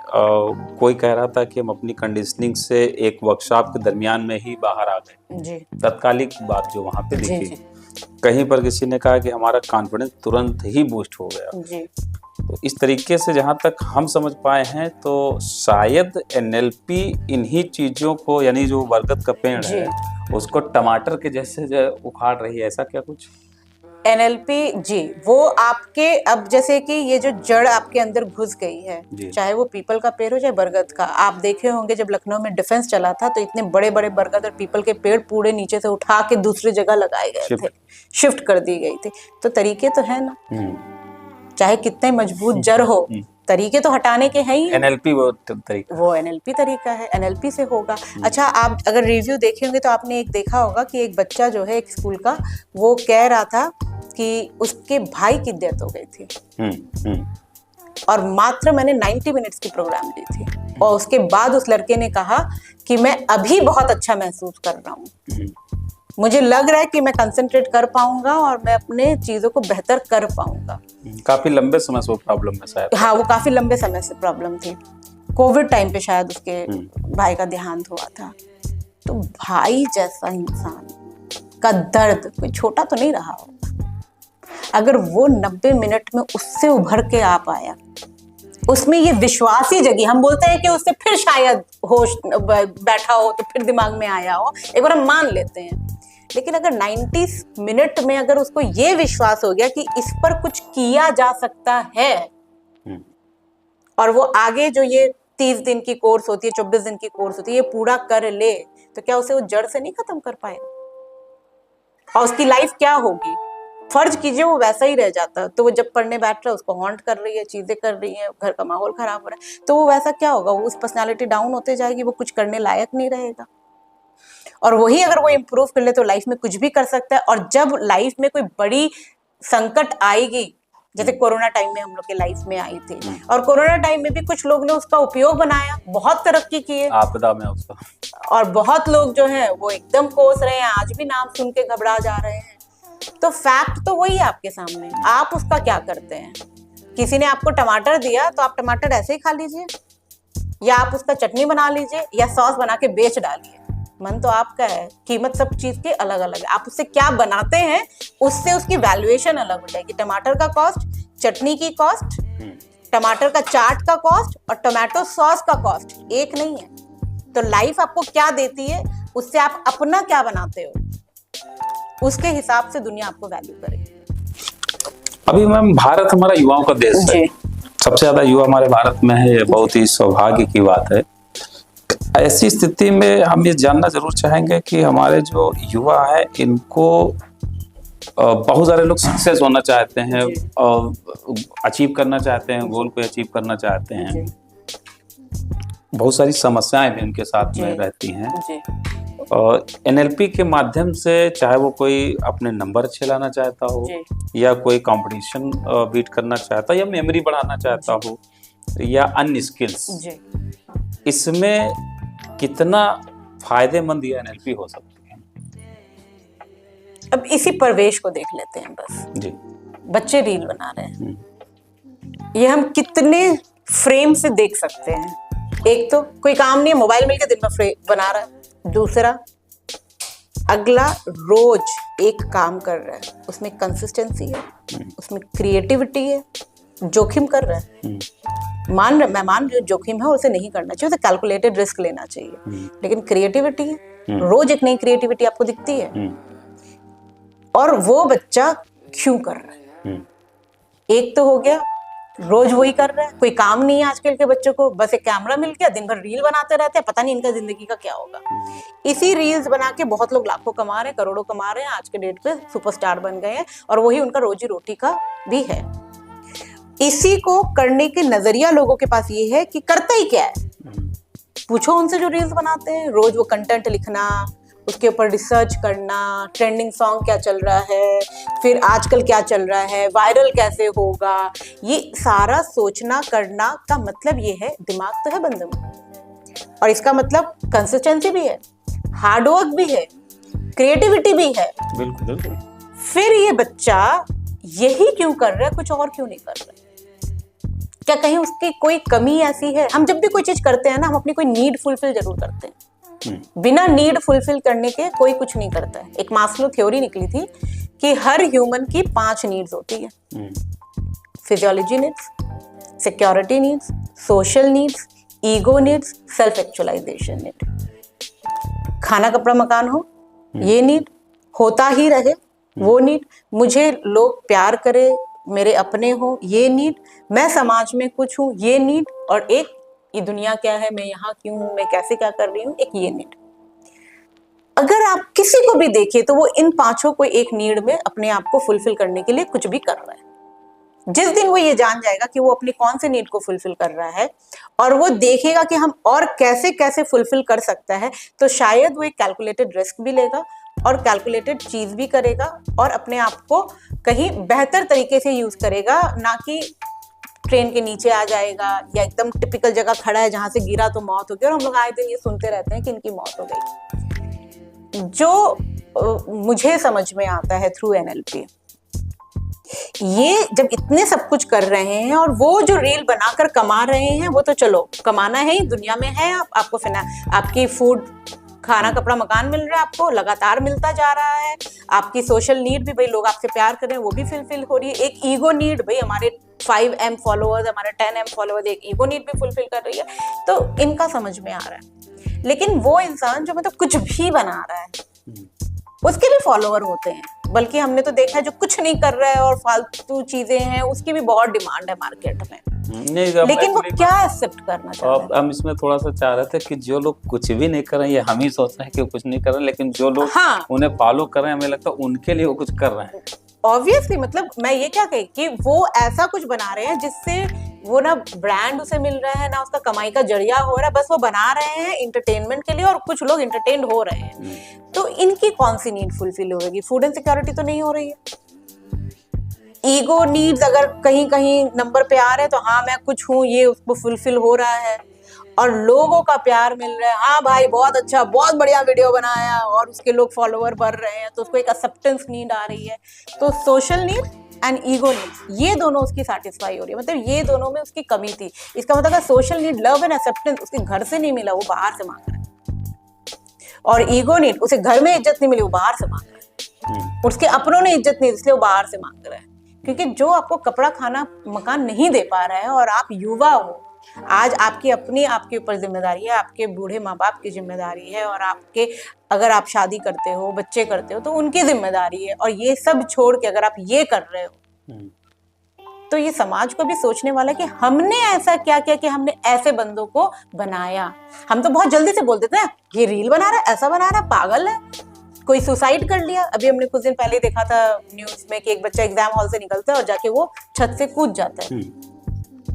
कोई कह रहा था कि हम अपनी कंडीशनिंग से एक वर्कशॉप के दरमियान में ही बाहर आ गए जी, तत्कालिक बात जो वहाँ पे जी, दिखी। कहीं पर किसी ने कहा कि हमारा कॉन्फिडेंस तुरंत ही बूस्ट हो गया जी। तो इस तरीके से जहाँ तक हम समझ पाए हैं तो शायद एनएलपी इन्हीं चीजों को, यानी जो बरगद का पेड़ है उसको टमाटर के जैसे जो उखाड़ रही है, ऐसा क्या कुछ? एनएलपी जी, वो आपके, अब जैसे कि ये जो जड़ आपके अंदर घुस गई है, चाहे वो पीपल का पेड़ हो चाहे बरगद का, आप देखे होंगे जब लखनऊ में डिफेंस चला था तो इतने बड़े बड़े बरगद और पीपल के पेड़ पूरे नीचे से उठा के दूसरी जगह लगाए गए थे, शिफ्ट कर दी गई थी। तो तरीके तो है ना, चाहे कितने मजबूत जड़ हो, तरीके तो हटाने के हैं ही। एनएलपी वो तरीका, वो एनएलपी तरीका है, एनएलपी से होगा। अच्छा, आप अगर रिव्यू देखे होंगे तो आपने एक देखा होगा कि एक बच्चा जो है एक स्कूल का, वो कह रहा था कि उसके भाई की डेथ हो गई थी और मात्र मैंने 90 मिनट्स की प्रोग्राम दी थी, और उसके बाद उस लड़के ने कहा कि मैं अभी बहुत अच्छा महसूस कर रहा हूँ, मुझे लग रहा है कि मैं कंसंट्रेट कर पाऊंगा और मैं अपने चीजों को बेहतर कर पाऊंगा। काफी लंबे समय से वो प्रॉब्लम में शायद, हाँ, वो काफी लंबे समय से प्रॉब्लम थी, कोविड टाइम पे शायद उसके भाई का देहांत हुआ था। तो भाई जैसा इंसान का दर्द कोई छोटा तो नहीं रहा होगा। अगर वो 90 मिनट में उससे उभर के आ पाया, उसमें ये विश्वास ही जगी, हम बोलते हैं कि उससे फिर शायद होश बैठा हो तो फिर दिमाग में आया हो, एक बार हम मान लेते हैं, लेकिन अगर 90 मिनट में अगर उसको ये विश्वास हो गया कि इस पर कुछ किया जा सकता है, और वो आगे जो ये 30 दिन की कोर्स होती है, 24 दिन की कोर्स होती है, ये पूरा कर ले, तो क्या उसे वो जड़ से नहीं खत्म कर पाएगा? और उसकी लाइफ क्या होगी? फर्ज कीजिए वो वैसा ही रह जाता, तो वो जब पढ़ने बैठ रहा है, उसको हॉन्ट कर रही है, चीजें कर रही है, घर का माहौल खराब हो रहा है, तो वो वैसा क्या होगा? वो उस पर्सनालिटी डाउन होते जाएगी, वो कुछ करने लायक नहीं रहेगा। और वही अगर वो इम्प्रूव कर ले तो लाइफ में कुछ भी कर सकता है। और जब लाइफ में कोई बड़ी संकट आएगी, जैसे कोरोना टाइम में हम लोग के लाइफ में आई थी, और कोरोना टाइम में भी कुछ लोग ने उसका उपयोग बनाया, बहुत तरक्की किए, आपदा में उसका, और बहुत लोग जो है वो एकदम कोस रहे हैं, आज भी नाम सुन के घबरा जा रहे हैं। तो फैक्ट तो वही है आपके सामने, आप उसका क्या करते हैं? किसी ने आपको टमाटर दिया तो आप टमाटर ऐसे ही खा लीजिए, या आप उसका चटनी बना लीजिए, या सॉस बना के बेच डालिए, मन तो आपका है, कीमत सब चीज के अलग अलग है। आप उससे क्या बनाते हैं उससे उसकी वैल्यूएशन अलग हो जाएगी। टमाटर का कॉस्ट, चटनी की कॉस्ट, टमाटर का चाट का कॉस्ट और टमाटो सॉस का कॉस्ट एक नहीं है। तो लाइफ आपको क्या देती है, उससे आप अपना क्या बनाते हो। उसके हिसाब से दुनिया आपको वैल्यू करेगी। अभी मैम भारत हमारा युवाओं का देश है, सबसे ज्यादा युवा हमारे भारत में है, ये बहुत ही सौभाग्य की बात है। ऐसी स्थिति में हम ये जानना जरूर चाहेंगे कि हमारे जो युवा है इनको बहुत सारे लोग सक्सेस होना चाहते हैं और अचीव करना चाहते हैं, गोल को अचीव करना चाहते हैं, बहुत सारी समस्याएं भी उनके साथ में रहती हैं। और एनएलपी के माध्यम से चाहे वो कोई अपने नंबर अच्छे लाना चाहता हो या कोई कंपटीशन बीट करना चाहता हो या मेमोरी बढ़ाना चाहता हो या अन्य स्किल्स, इसमें कितना फायदेमंद ये एनएलपी हो सकती है? अब इसी प्रवेश को देख लेते हैं बस जी। बच्चे रील बना रहे हैं, ये हम कितने फ्रेम से देख सकते हैं। एक तो कोई काम नहीं है, मोबाइल मिलकर दिन भर बना रहा है। दूसरा, अगला रोज एक काम कर रहा है, उसमें कंसिस्टेंसी है, उसमें क्रिएटिविटी है, जोखिम कर रहा है। मैं मान रही हूँ जोखिम है और उसे नहीं करना चाहिए, उसे कैलकुलेटेड रिस्क लेना चाहिए, लेकिन क्रिएटिविटी है, रोज एक नई क्रिएटिविटी आपको दिखती है। और वो बच्चा क्यों कर रहा है? एक तो हो गया रोज वही कर रहा है, कोई काम नहीं है आजकल के बच्चों को, बस एक कैमरा मिल गया, दिन भर रील बनाते रहते हैं, पता नहीं इनका जिंदगी का क्या होगा। इसी रील्स बना के बहुत लोग लाखों कमा रहे हैं, करोड़ों कमा रहे हैं, आज के डेट पे सुपरस्टार बन गए हैं और वही उनका रोजी रोटी का भी है। इसी को करने के नजरिया लोगों के पास ये है कि करता ही क्या है। पूछो उनसे जो रील्स बनाते हैं, रोज वो कंटेंट लिखना, उसके ऊपर रिसर्च करना, ट्रेंडिंग सॉन्ग क्या चल रहा है, फिर आजकल क्या चल रहा है, वायरल कैसे होगा, ये सारा सोचना करना का मतलब ये है दिमाग तो है बंदे में, और इसका मतलब कंसिस्टेंसी भी है, हार्डवर्क भी है, क्रिएटिविटी भी है। बिल्कुल बिल्कुल। फिर ये बच्चा यही क्यों कर रहा है, कुछ और क्यों नहीं कर रहा? क्या कहीं उसकी कोई कमी ऐसी है? हम जब भी कोई चीज करते हैं ना, हम अपनी कोई नीड फुलफिल जरूर करते हैं। बिना नीड फुलफिल करने के कोई कुछ नहीं करता है। एक मास्लो थ्योरी निकली थी कि हर ह्यूमन की 5 नीड्स होती है। Physiology needs, security needs, social needs, ego needs, self actualization need. खाना कपड़ा मकान हो, ये नीड होता ही रहे, वो नीड। मुझे लोग प्यार करे, मेरे अपने हो, ये नीड। मैं समाज में कुछ हूँ, ये नीड। और एक ये दुनिया क्या है, मैं यहाँ क्यों हूँ, मैं कैसे क्या कर रही हूँ, एक ये नीड। अगर आप किसी को भी देखिए तो वो इन 5 कोई एक नीड में अपने आप को फुलफिल करने के लिए कुछ भी कर रहा है। जिस दिन वो ये जान जाएगा कि वो अपनी कौन से नीड को फुलफिल कर रहा है और वो देखेगा कि हम और कैसे कैसे फुलफिल कर सकता है, तो शायद वो एक कैलकुलेटेड रिस्क भी लेगा और कैलकुलेटेड चीज भी करेगा और अपने आप को कहीं बेहतर तरीके से यूज करेगा, ना कि ट्रेन के नीचे आ जाएगा या एकदम टिपिकल जगह खड़ा है जहां से गिरा तो मौत हो गई। और हम लोग आए दिन ये सुनते रहते हैं कि इनकी मौत हो गई। जो मुझे समझ में आता है थ्रू एनएलपी, ये जब इतने सब कुछ कर रहे हैं और वो जो रील बनाकर कमा रहे हैं, वो तो चलो कमाना है ही, दुनिया में है। आपको आपकी फूड, खाना कपड़ा मकान मिल रहा है, आपको लगातार मिलता जा रहा है। आपकी सोशल नीड भी, भाई लोग आपसे प्यार कर रहे हैं, वो भी फुलफिल हो रही है। एक ईगो नीड, भाई हमारे 5M फॉलोअर्स, हमारे 10M फॉलोअर्स, एक ईगो नीड भी फुलफिल कर रही है। तो इनका समझ में आ रहा है। लेकिन वो इंसान जो मतलब कुछ भी बना रहा है, उसके भी फॉलोअर होते हैं। बल्कि हमने तो देखा है जो कुछ नहीं कर रहा है और फालतू चीजें हैं, उसकी भी बहुत डिमांड है मार्केट में। लेकिन वो क्या एक्सेप्ट करना चाहते हैं? हम इसमें थोड़ा सा चाह रहे थे कि जो लोग कुछ भी नहीं कर रहे हैं, ये हम ही सोच रहे हैं कि कुछ नहीं कर रहे हैं, लेकिन जो लोग उन्हें फॉलो कर रहे हैं, हमें लगता है उनके लिए वो कुछ कर रहे हैं। ऑब्वियसली, मतलब मैं ये क्या कही कि वो ऐसा कुछ बना रहे हैं जिससे वो ना ब्रांड उसे मिल रहा है, ना उसका कमाई का जरिया हो रहा है, बस वो बना रहे हैं इंटरटेनमेंट के लिए और कुछ लोग इंटरटेन्ड हो रहे हैं। तो इनकी कौन सी नीड फुलफिल होगी? फूड एंड सिक्योरिटी तो नहीं हो रही है। ईगो नीड्स अगर कहीं कहीं नंबर पे आ रहे हैं तो हाँ मैं कुछ हूँ, ये उसको फुलफिल हो रहा है। और लोगों का प्यार मिल रहा है, हाँ भाई बहुत अच्छा, बहुत बढ़िया वीडियो बनाया, और उसके लोग फॉलोअर बढ़ रहे हैं, तो उसको एक एक्सेप्टेंस नीड आ रही है। तो social need and ego need, ये दोनों उसकी सेटिस्फाई हो रही है। मतलब ये दोनों में उसकी कमी थी। इसका मतलब social need, love and acceptance उसके घर से नहीं मिला, वो बाहर से मांग रहा है। और ईगो नीड, उसे घर में इज्जत नहीं मिली, वो बाहर से मांग रहा है। उसके अपनों ने इज्जत नहीं, इसलिए वो बाहर से मांग रहा है। क्योंकि जो आपको कपड़ा खाना मकान नहीं दे पा रहा है और आप युवा हो, आज आपके ऊपर जिम्मेदारी है, आपके बूढ़े माँ बाप की जिम्मेदारी है, और आपके अगर आप शादी करते हो, बच्चे करते हो, तो उनकी जिम्मेदारी है। और ये सब छोड़ के अगर आप ये कर रहे हो, तो ये समाज को भी सोचने वाला है कि हमने ऐसा क्या किया कि हमने ऐसे बंदों को बनाया। हम तो बहुत जल्दी से बोल देते हैं ये रील बना रहा है, ऐसा बना रहा है, पागल है, कोई सुसाइड कर लिया। अभी हमने कुछ दिन पहले देखा था न्यूज में कि एक बच्चा एग्जाम हॉल से निकलता है और जाके वो छत से कूद जाता है।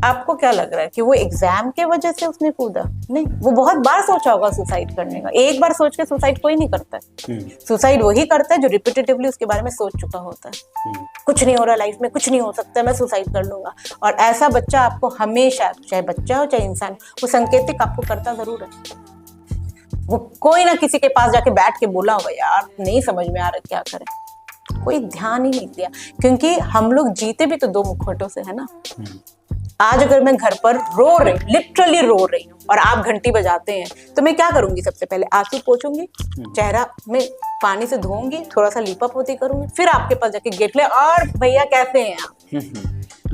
आपको क्या लग रहा है कि वो एग्जाम के वजह से उसने कूदा? नहीं, वो बहुत बार सोचा होगा सुसाइड करने का। एक बार सोच के सुसाइड कोई नहीं करता है। सुसाइड वही करता है जो रिपीटेटिवली उसके बारे में सोच चुका होता है। कुछ नहीं हो रहा लाइफ में, कुछ नहीं हो सकता, मैं सुसाइड कर लूंगा। और ऐसा बच्चा आपको हमेशा, चाहे बच्चा हो चाहे इंसान, वो संकेतिक आपको करता जरूर है। वो कोई ना किसी के पास जाके बैठ के बोला होगा यार नहीं समझ में आ रहा क्या करें, कोई ध्यान ही नहीं दिया। क्योंकि हम लोग जीते भी तो दो मुखौटों से है ना। आज अगर मैं घर पर रो रही, लिटरली रो रही हूँ, और आप घंटी बजाते हैं, तो मैं क्या करूंगी? सबसे पहले आंसू पोंछूंगी, चेहरा में पानी से धोऊंगी, थोड़ा सा लीपा पोती करूंगी, फिर आपके पास जाके गेट ले, और भैया कैसे हैं आप?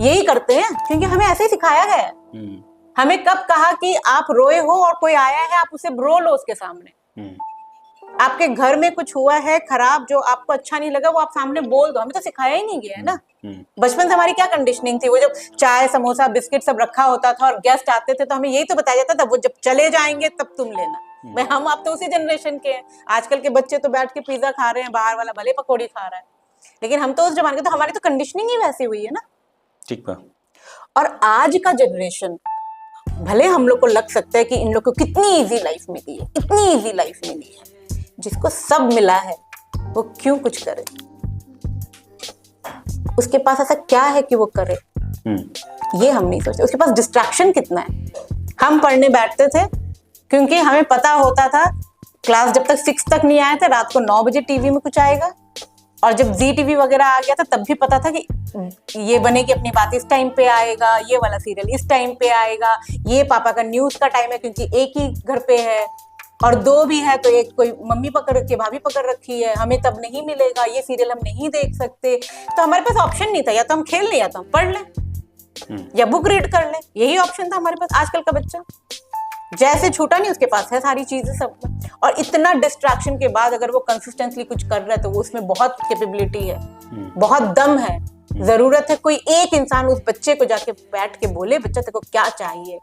यही करते हैं क्योंकि हमें ऐसे ही सिखाया गया है। हमें कब कहा कि आप रोए हो और कोई आया है, आप उसे रो लो उसके सामने। आपके घर में कुछ हुआ है खराब, जो आपको अच्छा नहीं लगा, वो आप सामने बोल दो। हमें तो सिखाया ही नहीं गया है ना। बचपन से हमारी क्या कंडीशनिंग थी? वो जब चाय समोसा बिस्किट सब रखा होता था और गेस्ट आते थे, तो हमें यही तो बताया जाता था वो जब चले जाएंगे तब तुम लेना। भाई हम आप तो उसी जनरेशन के हैं। आजकल के बच्चे तो बैठ के पिज्जा खा रहे हैं, बाहर वाला भले पकौड़ी खा रहा है, लेकिन हम तो उस जमाने के, तो हमारी तो कंडीशनिंग ही वैसी हुई है ना। ठीक है। और आज का जनरेशन, भले हम लोग को लग सकता है कि इन लोग को कितनी इजी लाइफ मिली है, इतनी इजी लाइफ मिली है, जिसको सब मिला है वो क्यों कुछ करे? उसके पास ऐसा क्या है कि वो करे? ये हम नहीं सोचते। उसके पास डिस्ट्रैक्शन कितना है? हम पढ़ने बैठते थे क्योंकि हमें पता होता था क्लास जब तक 6 तक नहीं आया था, रात को 9 बजे टीवी में कुछ आएगा। और जब जी टीवी वगैरह आ गया था तब भी पता था कि ये बनेगी अपनी बात इस टाइम पे आएगा, ये वाला सीरियल इस टाइम पे आएगा, ये पापा का न्यूज का टाइम है क्योंकि एक ही घर पे है, और 2 भी है तो एक कोई मम्मी पकड़ रखी है, भाभी पकड़ रखी है, हमें तब नहीं मिलेगा, ये सीरियल हम नहीं देख सकते। तो हमारे पास ऑप्शन नहीं था, या तो हम खेल लें या तो हम पढ़ लें या बुक रीड कर लें, यही ऑप्शन था हमारे पास। आजकल का बच्चा जैसे छूटा नहीं, उसके पास है सारी चीजें सब। और इतना डिस्ट्रैक्शन के बाद अगर वो कंसिस्टेंटली कुछ कर रहा है तो वो उसमें बहुत कैपेबिलिटी है, बहुत दम है। जरूरत है कोई एक इंसान उस बच्चे को जाके बैठ के बोले बच्चा तेरे को क्या चाहिए,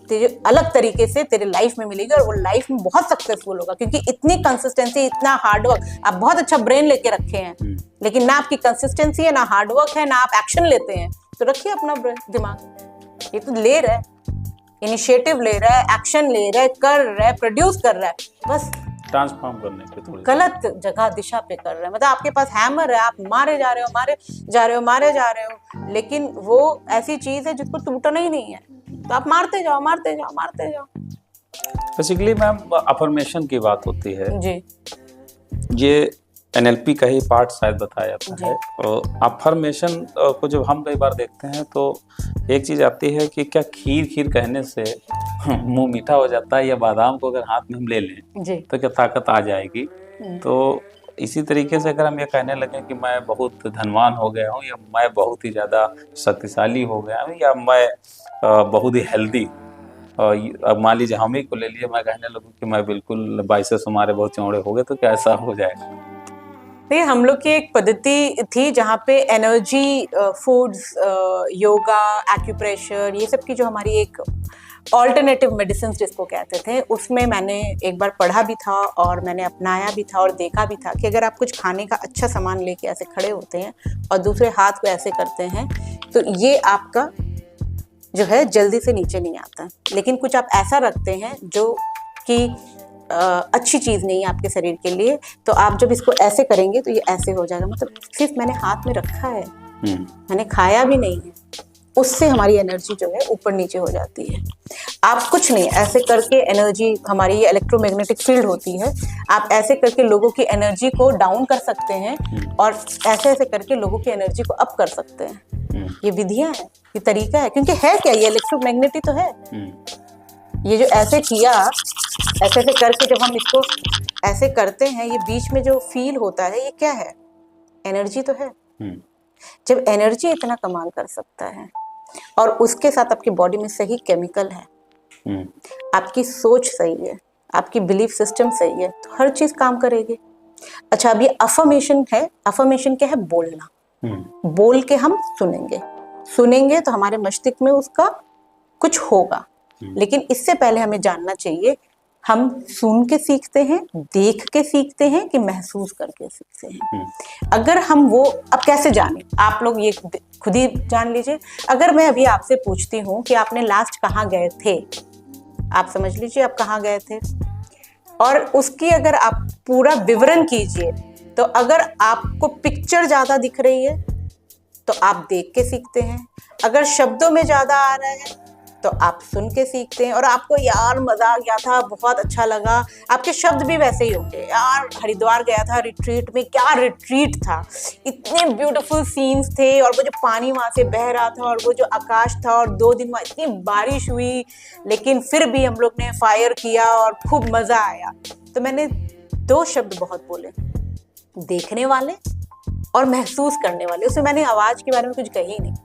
तेरे अलग तरीके से तेरे लाइफ में मिलेगी और वो लाइफ में बहुत सक्सेसफुल होगा। क्योंकि इतनी कंसिस्टेंसी, इतना हार्डवर्क, आप बहुत अच्छा ब्रेन लेके रखे हैं, लेकिन ना आपकी कंसिस्टेंसी है, ना हार्डवर्क है, ना आप एक्शन लेते हैं। तो रखिए अपना दिमाग, ये तो ले रहा है, इनिशिएटिव ले रहा है, एक्शन ले रहा है, कर रहा है, प्रोड्यूस कर रहा है, बस ट्रांसफॉर्म करने पे थोड़ी गलत जगह दिशा पे कर रहा है। मतलब आपके पास हैमर है, आप मारे जा रहे हो, मारे जा रहे हो, मारे जा रहे हो, लेकिन वो ऐसी चीज है जिसको टूटना ही नहीं है, तो आप मारते जाओ, मारते जाओ, मारते जाओ। बेसिकली मैम अफर्मेशन की बात होती है जी, ये एनएलपी का ही पार्ट शायद बताया जाता है। और अफर्मेशन को जब हम कई बार देखते हैं तो एक चीज आती है कि क्या खीर कहने से मुंह मीठा हो जाता है, या बादाम को अगर हाथ में हम ले लें जी, तो क्या ताकत आ जाएगी? तो इसी तरीके से अगर हम ये कहने लगे कि मैं बहुत धनवान हो गया हूँ, या मैं बहुत ही ज्यादा शक्तिशाली हो गया हूँ, या मैं बहुत ही हेल्दी, अब मान लीजिए हम ही को ले लिए, मैं कहने लगूँ कि मैं बिल्कुल बाइसेप्स हमारे बहुत चौड़े हो गए, तो क्या ऐसा हो जाएगा? देखिए हम लोग की एक पद्धति थी जहाँ पे एनर्जी फूड्स, योगा, एक्यूप्रेशर, ये सब की जो हमारी एक ऑल्टरनेटिव मेडिसिन जिसको कहते थे, उसमें मैंने एक बार पढ़ा भी था और मैंने अपनाया भी था और देखा भी था कि अगर आप कुछ खाने का अच्छा सामान लेके ऐसे खड़े होते हैं और दूसरे हाथ को ऐसे करते हैं तो ये आपका जो है जल्दी से नीचे नहीं आता। लेकिन कुछ आप ऐसा रखते हैं जो कि अच्छी चीज़ नहीं है आपके शरीर के लिए, तो आप जब इसको ऐसे करेंगे तो ये ऐसे हो जाएगा। मतलब सिर्फ मैंने हाथ में रखा है, मैंने खाया भी नहीं है, उससे हमारी एनर्जी जो है ऊपर नीचे हो जाती है। आप कुछ नहीं, ऐसे करके एनर्जी, हमारी ये इलेक्ट्रोमैग्नेटिक फील्ड होती है, आप ऐसे करके लोगों की एनर्जी को डाउन कर सकते हैं और ऐसे ऐसे करके लोगों की एनर्जी को अप कर सकते हैं। ये विधियां हैं, ये तरीका है, क्योंकि है क्या, ये इलेक्ट्रोमैग्नेटिक तो है। ये जो ऐसे किया, ऐसे ऐसे करके जब हम इसको ऐसे करते हैं, ये बीच में जो फील होता है, ये क्या है? एनर्जी तो है। जब एनर्जी इतना कमाल कर सकता है और उसके साथ आपकी बॉडी में सही केमिकल है, आपकी सोच सही है, आपकी बिलीफ सिस्टम सही है, तो हर चीज काम करेगी। अच्छा, अब ये अफर्मेशन है। अफर्मेशन क्या है? बोलना। बोल के हम सुनेंगे तो हमारे मस्तिष्क में उसका कुछ होगा। लेकिन इससे पहले हमें जानना चाहिए, हम सुन के सीखते हैं, देख के सीखते हैं कि महसूस करके सीखते हैं। अगर हम वो, अब कैसे जाने, आप लोग ये खुद ही जान लीजिए। अगर मैं अभी आपसे पूछती हूँ कि आपने लास्ट कहाँ गए थे, आप समझ लीजिए आप कहाँ गए थे, और उसकी अगर आप पूरा विवरण कीजिए, तो अगर आपको पिक्चर ज्यादा दिख रही है तो आप देख के सीखते हैं, अगर शब्दों में ज्यादा आ रहा है तो आप सुन के सीखते हैं। और आपको यार मजा आ गया था, बहुत अच्छा लगा, आपके शब्द भी वैसे ही होंगे, यार हरिद्वार गया था रिट्रीट में, क्या रिट्रीट था, इतने ब्यूटीफुल सीन्स थे, और वो जो पानी वहां से बह रहा था, और वो जो आकाश था, और 2 दिन वहां इतनी बारिश हुई, लेकिन फिर भी हम लोग ने फायर किया और खूब मजा आया। तो मैंने 2 शब्द बहुत बोले, देखने वाले और महसूस करने वाले। उसमें मैंने आवाज के बारे में कुछ कही नहीं।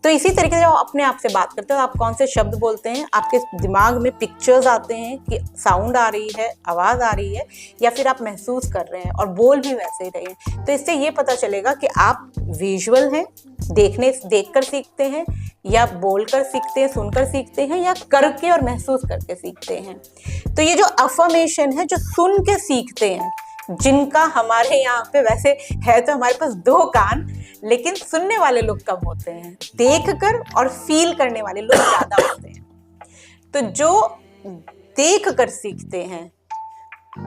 तो इसी तरीके से जब आप अपने आप से बात करते हो, आप कौन से शब्द बोलते हैं, आपके दिमाग में पिक्चर्स आते हैं कि साउंड आ रही है, आवाज आ रही है, या फिर आप महसूस कर रहे हैं, और बोल भी वैसे ही रहे हैं। तो इससे ये पता चलेगा कि आप विजुअल हैं, देखकर सीखते हैं, या बोलकर सीखते हैं, सुनकर सीखते हैं, या करके और महसूस करके सीखते हैं। तो ये जो अफर्मेशन है, जो सुन के सीखते हैं, जिनका हमारे यहाँ पे वैसे है तो हमारे पास 2 कान, लेकिन सुनने वाले लोग कम होते हैं, देखकर और फील करने वाले लोग ज्यादा होते हैं। तो जो देखकर सीखते हैं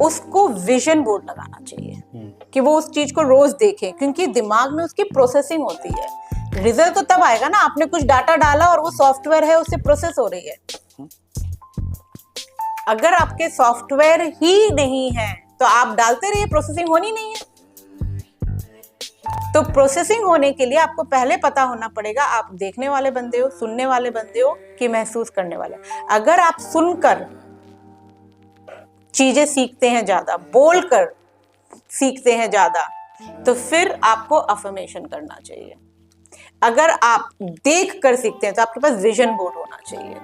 उसको विजन बोर्ड लगाना चाहिए कि वो उस चीज को रोज देखें, क्योंकि दिमाग में उसकी प्रोसेसिंग होती है। रिजल्ट तो तब आएगा ना, आपने कुछ डाटा डाला और वो सॉफ्टवेयर है, उससे प्रोसेस हो रही है। अगर आपके सॉफ्टवेयर ही नहीं है तो आप डालते रहिए, प्रोसेसिंग होनी नहीं है। तो प्रोसेसिंग होने के लिए आपको पहले पता होना पड़ेगा, आप देखने वाले बंदे हो, सुनने वाले बंदे हो, कि महसूस करने वाले। अगर आप सुनकर चीजें सीखते हैं ज्यादा, बोलकर सीखते हैं ज्यादा, तो फिर आपको अफर्मेशन करना चाहिए। अगर आप देख कर सीखते हैं तो आपके पास विजन बोर्ड होना चाहिए,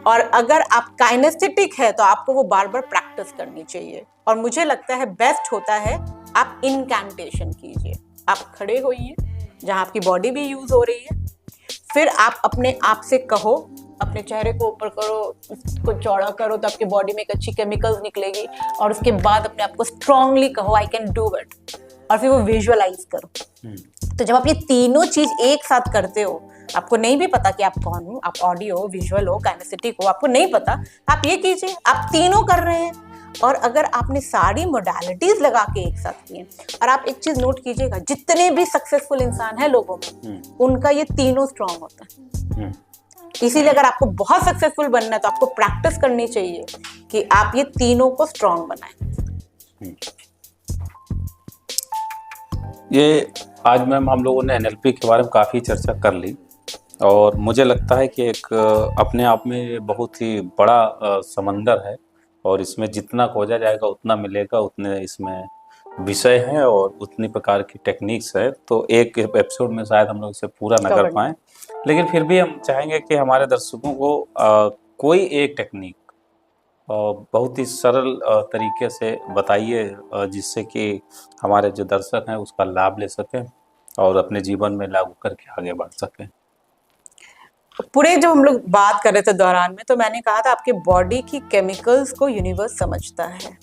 और अगर आप काइनेस्थेटिक है तो आपको वो बार बार प्रैक्टिस करनी चाहिए। और मुझे लगता है बेस्ट होता है आप इनकैंटेशन कीजिए। आप खड़े होइए जहां आपकी बॉडी भी यूज हो रही है, फिर आप अपने आप से कहो, अपने चेहरे को ऊपर करो, उसको चौड़ा करो, तो आपकी बॉडी में एक अच्छी केमिकल्स निकलेगी, और उसके बाद अपने आप को स्ट्रांगली कहो आई कैन डू इट, और फिर वो विजुअलाइज करो। तो जब आप ये तीनों चीज एक साथ करते हो, आपको नहीं भी पता कि आप कौन हो, आप ऑडियो हो, विजुअल हो, काइनेस्थेटिक हो, आपको नहीं पता, आप ये कीजिए, आप तीनों कर रहे हैं। और अगर आपने सारी मोडालिटीज लगा के एक साथ किए, और आप एक चीज नोट कीजिएगा, जितने भी सक्सेसफुल इंसान है लोगों में, उनका ये तीनों स्ट्रांग होता है। इसीलिए अगर आपको बहुत सक्सेसफुल बनना है तो आपको प्रैक्टिस करनी चाहिए कि आप ये तीनों को स्ट्रांग बनाएं। ये आज मैम हम लोगों ने NLP के बारे में काफ़ी चर्चा कर ली, और मुझे लगता है कि एक अपने आप में बहुत ही बड़ा समंदर है, और इसमें जितना खोजा जाएगा उतना मिलेगा, उतने इसमें विषय हैं और उतनी प्रकार की टेक्निक्स है। तो एक एपिसोड में शायद हम लोग इसे पूरा न कर पाएँ, लेकिन फिर भी हम चाहेंगे कि हमारे दर्शकों को कोई एक टेक्निक बहुत ही सरल तरीके से बताइए, जिससे कि हमारे जो दर्शक हैं उसका लाभ ले सकें और अपने जीवन में लागू करके आगे बढ़ सकें। पूरे जब हम लोग बात कर रहे थे दौरान में, तो मैंने कहा था आपके बॉडी की केमिकल्स को यूनिवर्स समझता है।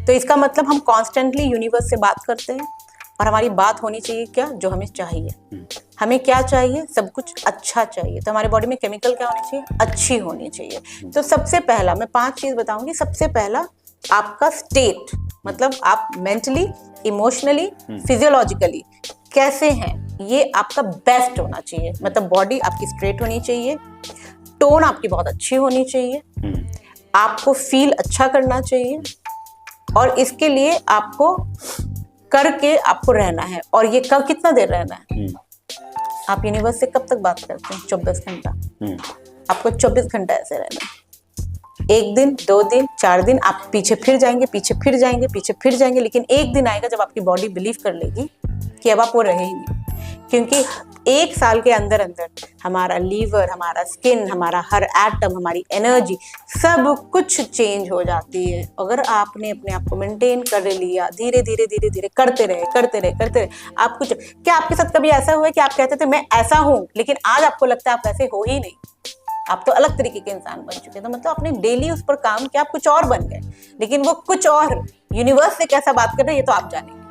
तो इसका मतलब हम कॉन्स्टेंटली यूनिवर्स से बात करते हैं, और हमारी बात होनी चाहिए क्या, जो हमें चाहिए। हमें क्या चाहिए? सब कुछ अच्छा चाहिए। तो हमारे बॉडी में केमिकल क्या होनी चाहिए? अच्छी होनी चाहिए। तो सबसे पहला मैं 5 चीज बताऊंगी। सबसे पहला आपका स्टेट, मतलब आप मेंटली, इमोशनली, फिजियोलॉजिकली कैसे हैं, ये आपका बेस्ट होना चाहिए। मतलब बॉडी आपकी स्ट्रेट होनी चाहिए, टोन आपकी बहुत अच्छी होनी चाहिए, आपको फील अच्छा करना चाहिए, और इसके लिए आपको करके आपको रहना है। और ये कब, कितना देर रहना है? आप यूनिवर्स से कब तक बात करते हैं? 24 घंटा। आपको 24 घंटा ऐसे रहना है। 1 दिन, 2 दिन, 4 दिन आप पीछे फिर जाएंगे, पीछे फिर जाएंगे, पीछे फिर जाएंगे, लेकिन एक दिन आएगा जब आपकी बॉडी बिलीव कर लेगी कि अब आप वो रहे ही नहीं। क्योंकि 1 साल के अंदर अंदर हमारा लीवर, हमारा स्किन, हमारा हर एटम, हमारी एनर्जी सब कुछ चेंज हो जाती है। अगर आपने अपने आप को मेंटेन कर लिया, धीरे धीरे धीरे धीरे करते रहे आप कुछ, क्या आपके साथ कभी ऐसा हुआ है कि आप कहते थे मैं ऐसा हूं, लेकिन आज आपको लगता है आप ऐसे हो ही नहीं, आप तो अलग तरीके के इंसान बन चुके। तो मतलब आपने डेली उस पर काम किया, आप कुछ और बन गए, लेकिन वो कुछ और यूनिवर्स से कैसा बात कर रहे हैं ये तो आप जानेंगे।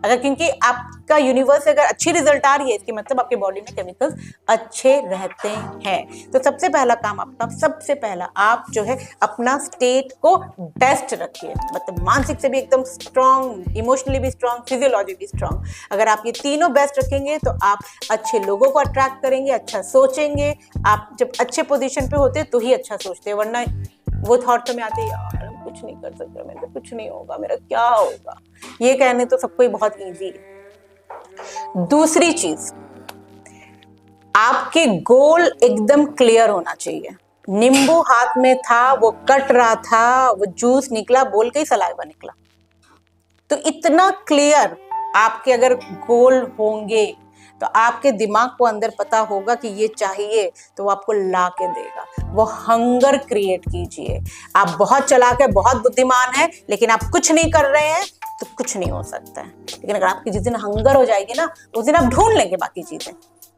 अगर क्योंकि आपका यूनिवर्स से अगर अच्छी रिजल्ट आ रही है, इसके मतलब आपके बॉडी में केमिकल्स अच्छे रहते हैं। तो सबसे पहला काम आपका, सबसे पहला आप जो है अपना स्टेट को बेस्ट रखिए, मतलब मानसिक से भी एकदम स्ट्रांग, इमोशनली भी स्ट्रांग, फिजियोलॉजी भी स्ट्रांग। अगर आप ये तीनों बेस्ट रखेंगे तो आप अच्छे लोगों को अट्रैक्ट करेंगे, अच्छा सोचेंगे। आप जब अच्छे पोजीशन पे होते तो ही अच्छा सोचते हैं, वरना वो थॉट तो में आते यार कुछ नहीं कर सकता, मेरे को कुछ नहीं होगा, मेरा क्या होगा, ये कहने तो सबको ही बहुत इजी है। दूसरी चीज, आपके गोल एकदम क्लियर होना चाहिए। नींबू हाथ में था, वो कट रहा था, वो जूस निकला बोल के ही सलाइवा निकला। तो इतना क्लियर आपके अगर गोल होंगे तो आपके दिमाग को अंदर पता होगा कि ये चाहिए, तो वो आपको ला के देगा। वो हंगर क्रिएट कीजिए। आप बहुत चालाक है, बहुत बुद्धिमान है, लेकिन आप कुछ नहीं कर रहे हैं तो कुछ नहीं हो सकता है। लेकिन अगर आपकी जिस दिन हंगर हो जाएगी ना, उस दिन आप ढूंढ लेंगे बाकी चीजें।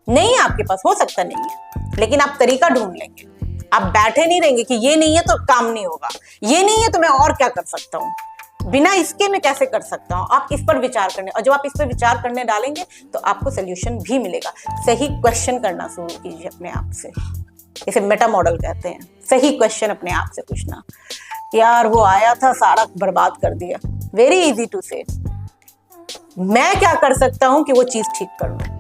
नहीं है आपके पास, हो सकता नहीं है, लेकिन आप तरीका ढूंढ लेंगे। आप बैठे नहीं रहेंगे कि ये नहीं है तो काम नहीं होगा, ये नहीं है तो मैं और क्या कर सकता हूँ, बिना इसके मैं कैसे कर सकता हूँ। आप इस पर विचार करने, और जब आप इस पर विचार करने डालेंगे तो आपको सोल्यूशन भी मिलेगा। सही क्वेश्चन करना शुरू कीजिए अपने आप से, इसे मेटा मॉडल कहते हैं। सही क्वेश्चन अपने आप से पूछना, यार वो आया था सारा बर्बाद कर दिया, वेरी इजी टू से, मैं क्या कर सकता हूं कि वो चीज ठीक कर लूं।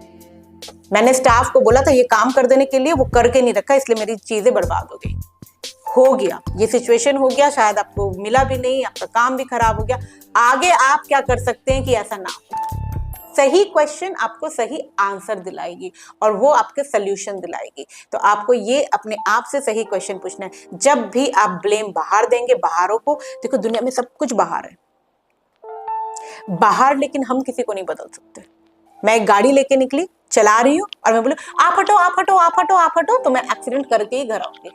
मैंने स्टाफ को बोला था ये काम कर देने के लिए, वो करके नहीं रखा, इसलिए मेरी चीजें बर्बाद हो गई। हो गया, ये सिचुएशन हो गया, शायद आपको मिला भी नहीं, आपका काम भी खराब हो गया। आगे आप क्या कर सकते हैं कि ऐसा ना हो। सही क्वेश्चन आपको सही आंसर दिलाएगी और वो आपके सोल्यूशन दिलाएगी। तो आपको ये अपने आप से सही क्वेश्चन पूछना है। जब भी आप ब्लेम बाहर देंगे, बाहरों को, देखो दुनिया में सब कुछ बाहर है, बाहर, लेकिन हम किसी को नहीं बदल सकते। मैं एक गाड़ी लेके निकली, चला रही हूँ और मैं बोलूं आप हटो आप हटो आप हटो आप हटो, तो मैं एक्सीडेंट करके ही घर आऊंगी।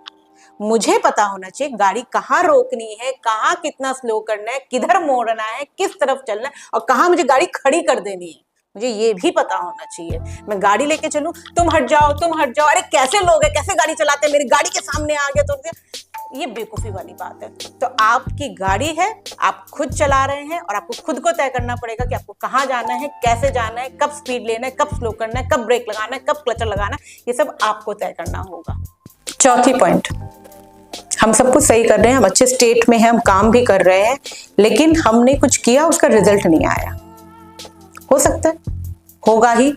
मुझे पता होना चाहिए गाड़ी कहाँ रोकनी है, कहाँ कितना स्लो करना है, किधर मोड़ना है, किस तरफ चलना है और कहाँ मुझे गाड़ी खड़ी कर देनी है, मुझे ये भी पता होना चाहिए। मैं गाड़ी लेके चलूं, तुम हट जाओ तुम हट जाओ, अरे कैसे लोग हैं, कैसे गाड़ी चलाते हैं, मेरी गाड़ी के सामने आ गया तो ये बेवकूफी वाली बात है। तो आपकी गाड़ी है, आप खुद चला रहे हैं और आपको खुद को तय करना पड़ेगा कि आपको कहाँ जाना है, कैसे जाना है, कब स्पीड लेना है, कब स्लो करना है, कब ब्रेक लगाना है, कब क्लचर लगाना है, ये सब आपको तय करना होगा। चौथी पॉइंट, हम सब कुछ सही कर रहे हैं, हम अच्छे स्टेट में हैं, हम काम भी कर रहे हैं, लेकिन हमने कुछ किया, उसका रिजल्ट नहीं आया। हो सकता है, होगा ही,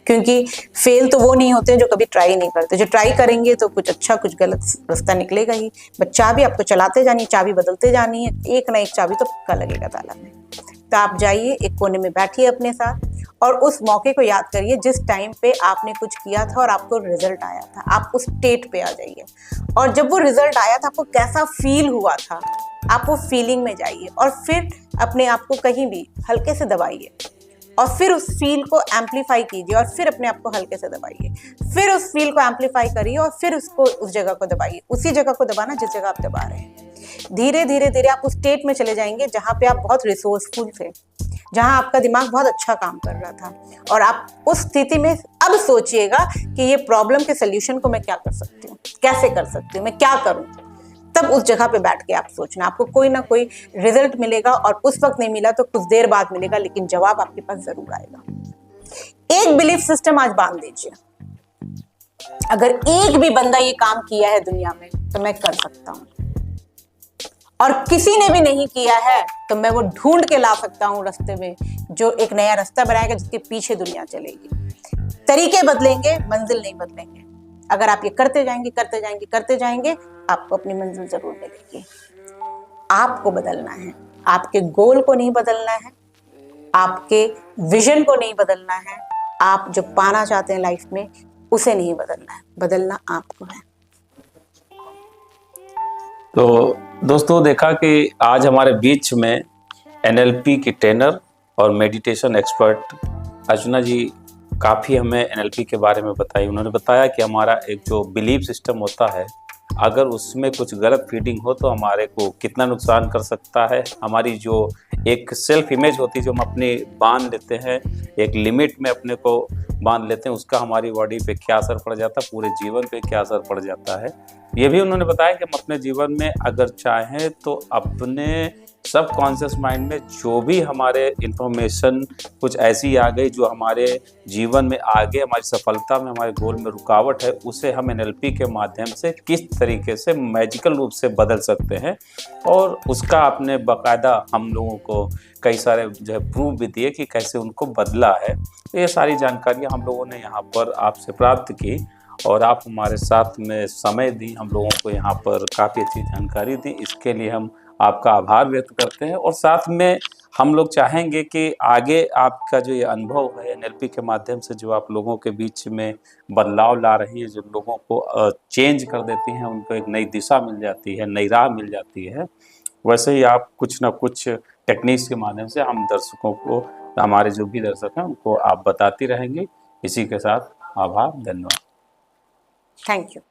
क्योंकि फेल तो वो नहीं होते हैं जो कभी ट्राई नहीं करते। जो ट्राई करेंगे तो कुछ अच्छा कुछ गलत रास्ता निकलेगा ही। बट चाबी आपको चलाते जानी, चाबी बदलते जानी है, एक ना एक चाबी तो पक्का लगेगा ताला में। तो आप जाइए, एक कोने में बैठिए अपने साथ और उस मौके को याद करिए जिस टाइम पे आपने कुछ किया था और आपको रिजल्ट आया था। आप उस स्टेट पे आ जाइए और जब वो रिजल्ट आया था आपको कैसा फील हुआ था, आप वो फीलिंग में जाइए और फिर अपने आप को कहीं भी हल्के से दबाइए और फिर उस फील को एम्पलीफाई कीजिए और फिर अपने आप को हल्के से दबाइए, फिर उस फील को एम्पलीफाई करिए और फिर उसको उस जगह को दबाइए, उसी जगह को दबाना जिस जगह आप दबा रहे हैं। धीरे धीरे धीरे आप उस स्टेट में चले जाएंगे जहां पे आप बहुत रिसोर्सफुल थे, जहां आपका दिमाग बहुत अच्छा काम कर रहा था और आप उस स्थिति में अब सोचिएगा कि ये प्रॉब्लम के सोल्यूशन को मैं क्या कर सकती हूँ, कैसे कर सकती हूँ, मैं क्या करूँ। तब उस जगह पे बैठ के आप सोचना, आपको कोई ना कोई रिजल्ट मिलेगा और उस वक्त नहीं मिला तो कुछ देर बाद मिलेगा, लेकिन जवाब आपके पास जरूर आएगा। एक बिलीफ सिस्टम आज बांध दीजिए, अगर एक भी बंदा ये काम किया है दुनिया में तो मैं कर सकता हूँ, और किसी ने भी नहीं किया है तो मैं वो ढूंढ के ला सकता हूँ रास्ते में, जो एक नया रास्ता बनाएगा जिसके पीछे दुनिया चलेगी। तरीके बदलेंगे, मंजिल नहीं बदलेंगे। अगर आप ये करते जाएंगे करते जाएंगे करते जाएंगे, आपको अपनी मंजिल जरूर मिलेगी। आपको बदलना है, आपके गोल को नहीं बदलना है, आपके विजन को नहीं बदलना है, आप जो पाना चाहते हैं लाइफ में उसे नहीं बदलना है, बदलना आपको है। तो दोस्तों, देखा कि आज हमारे बीच में NLP की ट्रेनर और मेडिटेशन एक्सपर्ट अर्चना जी काफ़ी हमें एनएलपी के बारे में बताई। उन्होंने बताया कि हमारा एक जो बिलीफ सिस्टम होता है, अगर उसमें कुछ गलत फीडिंग हो तो हमारे को कितना नुकसान कर सकता है। हमारी जो एक सेल्फ इमेज होती है जो हम अपनी बांध लेते हैं, एक लिमिट में अपने को बांध लेते हैं, उसका हमारी बॉडी पे क्या असर पड़ जाता है, पूरे जीवन पे क्या असर पड़ जाता है। ये भी उन्होंने बताया कि हम अपने जीवन में अगर चाहें तो अपने सब कॉन्शियस माइंड में जो भी हमारे इंफॉर्मेशन कुछ ऐसी आ गई जो हमारे जीवन में आगे हमारी सफलता में, हमारे गोल में रुकावट है, उसे हम एनएलपी के माध्यम से किस तरीके से मैजिकल रूप से बदल सकते हैं। और उसका आपने बाकायदा हम लोगों को कई सारे जो है प्रूफ भी दिए कि कैसे उनको बदला है। तो ये सारी जानकारियाँ हम लोगों ने यहाँ पर आपसे प्राप्त की और आप हमारे साथ में समय दी, हम लोगों को यहाँ पर काफ़ी अच्छी जानकारी दी। इसके लिए हम आपका आभार व्यक्त करते हैं और साथ में हम लोग चाहेंगे कि आगे आपका जो ये अनुभव है एनएलपी के माध्यम से जो आप लोगों के बीच में बदलाव ला रही है, जो लोगों को चेंज कर देती हैं, उनको एक नई दिशा मिल जाती है, नई राह मिल जाती है, वैसे ही आप कुछ ना कुछ टेक्निक्स के माध्यम से हम दर्शकों को, हमारे जो भी दर्शक हैं उनको आप बताती रहेंगी। इसी के साथ आभार, धन्यवाद। Thank you.